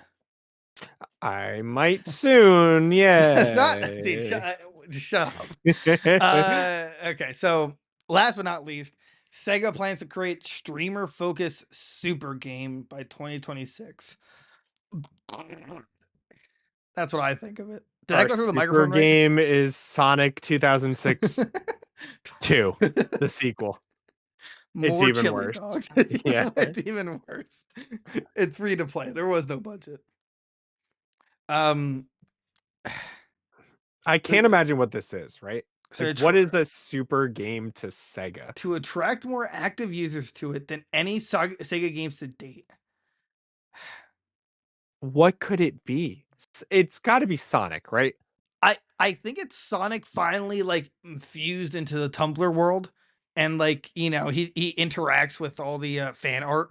I might soon. Yeah. It's not. Dude, shut up. Okay, so last but not least, Sega plans to create streamer-focused super game by 2026. That's what I think of it. Did Our that go through the super microphone right? game is Sonic 2006 2, the sequel. It's More even chili worse. dogs. Yeah. It's even worse. It's free to play. There was no budget. I can't imagine what this is, right? So Like, what is a super game to Sega? to attract more active users to it than any Sega games to date. What could it be? It's got to be Sonic, right? I think it's Sonic finally like infused into the Tumblr world, and like he interacts with all the fan art.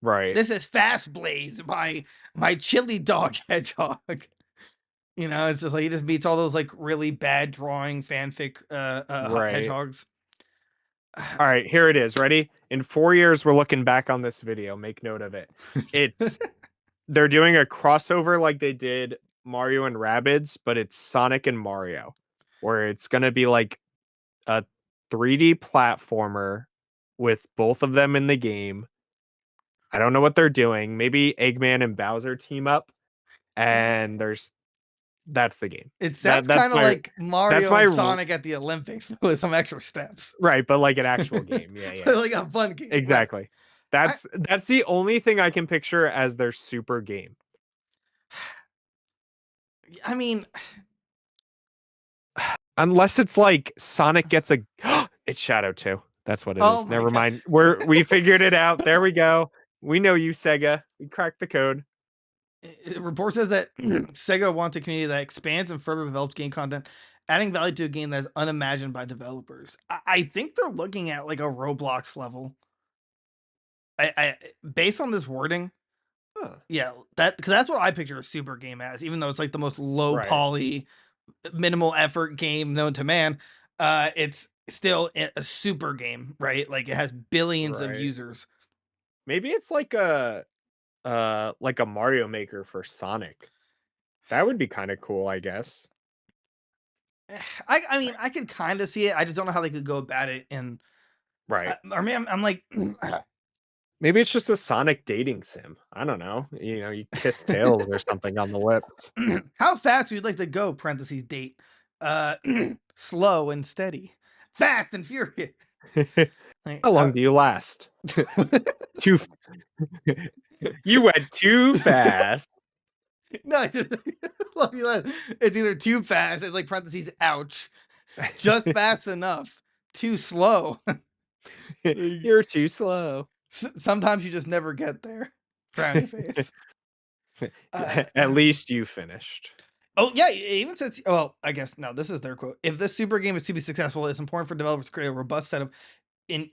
Right. This is Fast Blaze, my chili dog hedgehog. It's just like he just meets all those like really bad drawing fanfic Right. hedgehogs. All right, here it is. Ready? In 4 years, we're looking back on this video. Make note of it. They're doing a crossover like they did Mario and Rabbids, but it's Sonic and Mario, where it's gonna be like a 3D platformer with both of them in the game. I don't know what they're doing. Maybe Eggman and Bowser team up, and that's the game. It sounds kind of like Mario and Sonic at the Olympics with some extra steps. Right, but like an actual game. Yeah. Like a fun game. Exactly. Right. That's the only thing I can picture as their super game. I mean, unless it's like Sonic gets it's Shadow 2. That's what it is. Never mind. We figured it out. There we go. We know you, Sega. We cracked the code. The report says that Sega wants a community that expands and further develops game content, adding value to a game that is unimagined by developers. I think they're looking at like a Roblox level. I based on this wording, yeah, because that's what I picture a super game as, even though it's like the most low poly, minimal effort game known to man. It's still a super game, right? Like it has billions of users. Maybe it's like a Mario Maker for Sonic. That would be kind of cool, I guess. I mean, I could kind of see it. I just don't know how they could go about it. And Right. I mean, I'm like, Maybe it's just a Sonic dating sim. I don't know. You kiss tails or something on the lips. how fast would you like to go? Parentheses date. Uh, slow and steady, fast and furious. Like, How long do you last? Too. You went too fast. no, it's either too fast. It's like parentheses. Ouch. Just fast enough. Too slow. You're too slow. Sometimes you just never get there. Frowny face. At least you finished. Oh yeah, it even says. Well, I guess no. This is their quote. If this super game is to be successful, it's important for developers to create a robust set of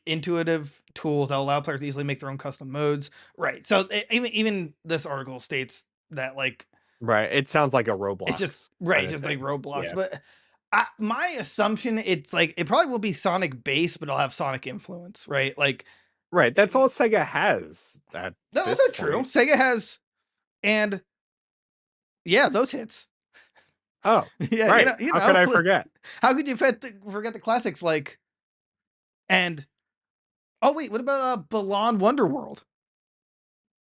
intuitive tools that allow players to easily make their own custom modes. Right. So even this article states that like Right. It sounds like a it's just Roblox right, kind of just like thing. Roblox. Yeah. But my assumption, it's like it probably will be Sonic based, but it'll have Sonic influence. Right. Like Right. That's all Sega has at no, that's this not true. point. Sega has and yeah, those hits. Oh, Yeah, right. you How could I know, forget? how could you forget the classics like and oh wait, what about Balan Wonderworld?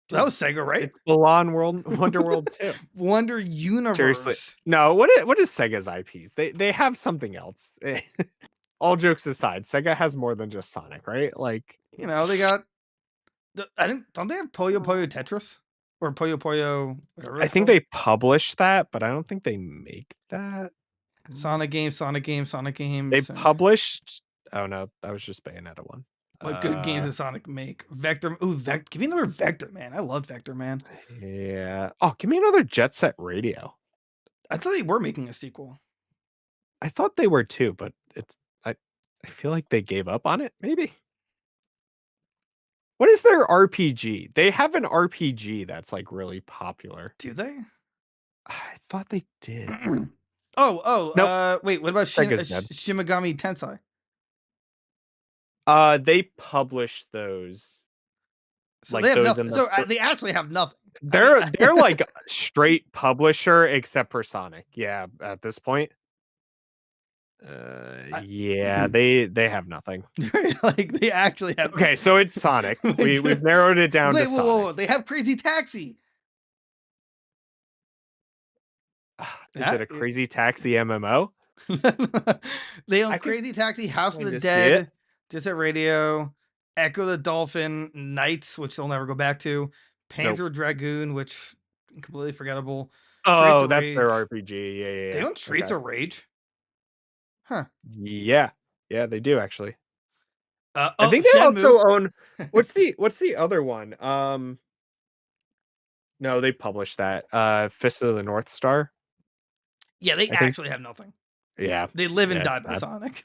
That Dude, was Sega, right? it's Balan Wonder World 2. Wonder Seriously. Universe. No, what is Sega's IPs? They have something else. All jokes aside, Sega has more than just Sonic, right? Like You know, they got don't they have Puyo Puyo Tetris? Or Puyo Puyo whatever I it's think called? they publish that, but I don't think they make that. Sonic games, Sonic games, Sonic They games, published oh no, that was just Bayonetta 1. what good games does Sonic make? Vector, ooh, give me another Vector Man. I love Vector Man. Yeah. Oh, give me another Jet Set Radio. I thought they were making a sequel. I thought they were too, but I feel like they gave up on it, maybe. What is their RPG? They have an RPG that's like really popular. Do they? I thought they did. Nope. Wait, what about Sega's dead. Shimigami Tensei? They publish those So like they have those in nothing. the So they actually have nothing. they're like straight publisher except for Sonic. Yeah, at this point. Yeah, they have nothing. like they actually have. Okay, so it's Sonic. We've narrowed it down to Sonic. Whoa, they have Crazy Taxi. Is it a Crazy Taxi MMO? They own Crazy Taxi, House of the Dead, Just at Radio, Echo the Dolphin, Knights, which they'll never go back to, Panzer Dragoon, which completely forgettable. Oh, that's their RPG. Yeah. They own Streets of Rage. Huh. Yeah, they do actually. I think they also own what's the other one? No, they published that. Fist of the North Star. Yeah, they actually have nothing. Yeah. They live and die by Sonic.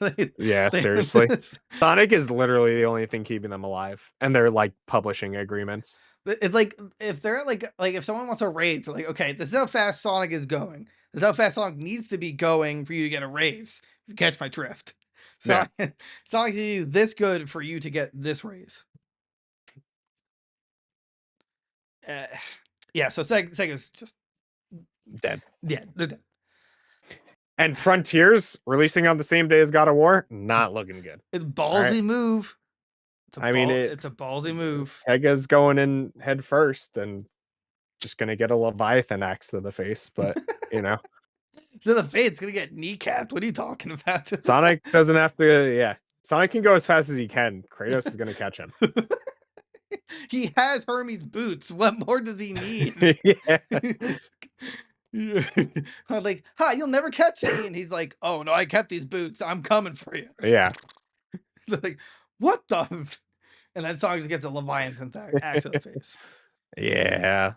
Seriously. Sonic is literally the only thing keeping them alive. And they're like publishing agreements. It's like if they're like if someone wants a raise, they're like, okay, this is how fast Sonic is going. This is how fast Sonic needs to be going for you to get a raise. If you catch my drift. Sonic is this good for you to get this raise. Yeah, so Sega's just dead. Yeah, they're dead. And Frontiers releasing on the same day as God of War, not looking good. It's a ballsy move. It's a ballsy move. Sega's going in head first and just gonna get a Leviathan axe to the face, but you know. To the face, it's gonna get kneecapped. What are you talking about? Sonic doesn't have to, Sonic can go as fast as he can. Kratos is gonna catch him. He has Hermes boots. What more does he need? Yeah. I'm like, you'll never catch me. And he's like, oh no, I kept these boots. I'm coming for you. Yeah. They're like, what the? And then Sonic just gets a Leviathan axe to the face. Yeah.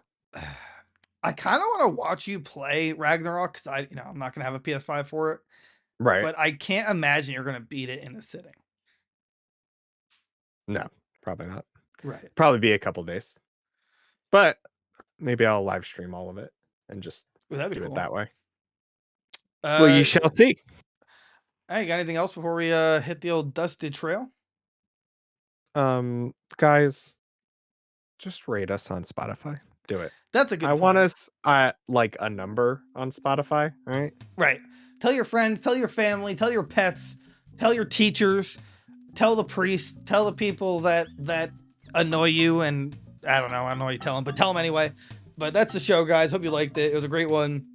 I kind of want to watch you play Ragnarok because I'm not gonna have a PS5 for it. Right. But I can't imagine you're gonna beat it in a sitting. No, probably not. Right. Probably be a couple days. But maybe I'll live stream all of it and just do it that way. Well, you shall see. Hey, got anything else before we hit the old dusted trail? Guys, just rate us on Spotify. Do it. That's a good point. I want us at like a number on Spotify, right? Right. Tell your friends, tell your family, tell your pets, tell your teachers, tell the priests, tell the people that annoy you, and I don't know how you tell them, but tell them anyway. But that's the show, guys. Hope you liked it. It was a great one.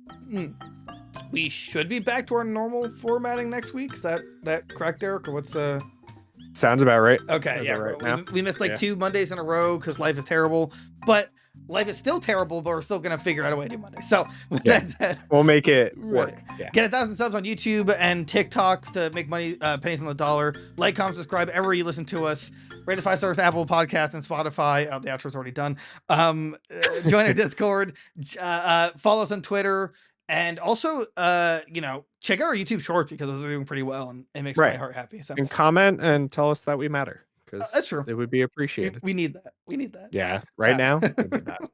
We should be back to our normal formatting next week. Is that correct, Eric? Or what's Sounds about right. Okay, Sounds yeah. about right We missed like 2 Mondays in a row because life is terrible. But life is still terrible, but we're still gonna figure out a way to do Monday. So with that said, we'll make it work. Yeah. Get 1,000 subs on YouTube and TikTok to make money, pennies on the dollar. Like, comment, subscribe everywhere you listen to us. Rate us 5 stars, Apple Podcasts and Spotify. The outro's already done. Join our Discord. Follow us on Twitter. And also, check out our YouTube shorts because those are doing pretty well, and it makes my heart happy. So, and comment and tell us that we matter, because that's true. it would be appreciated. We need that. We need that. Yeah, right now we need that.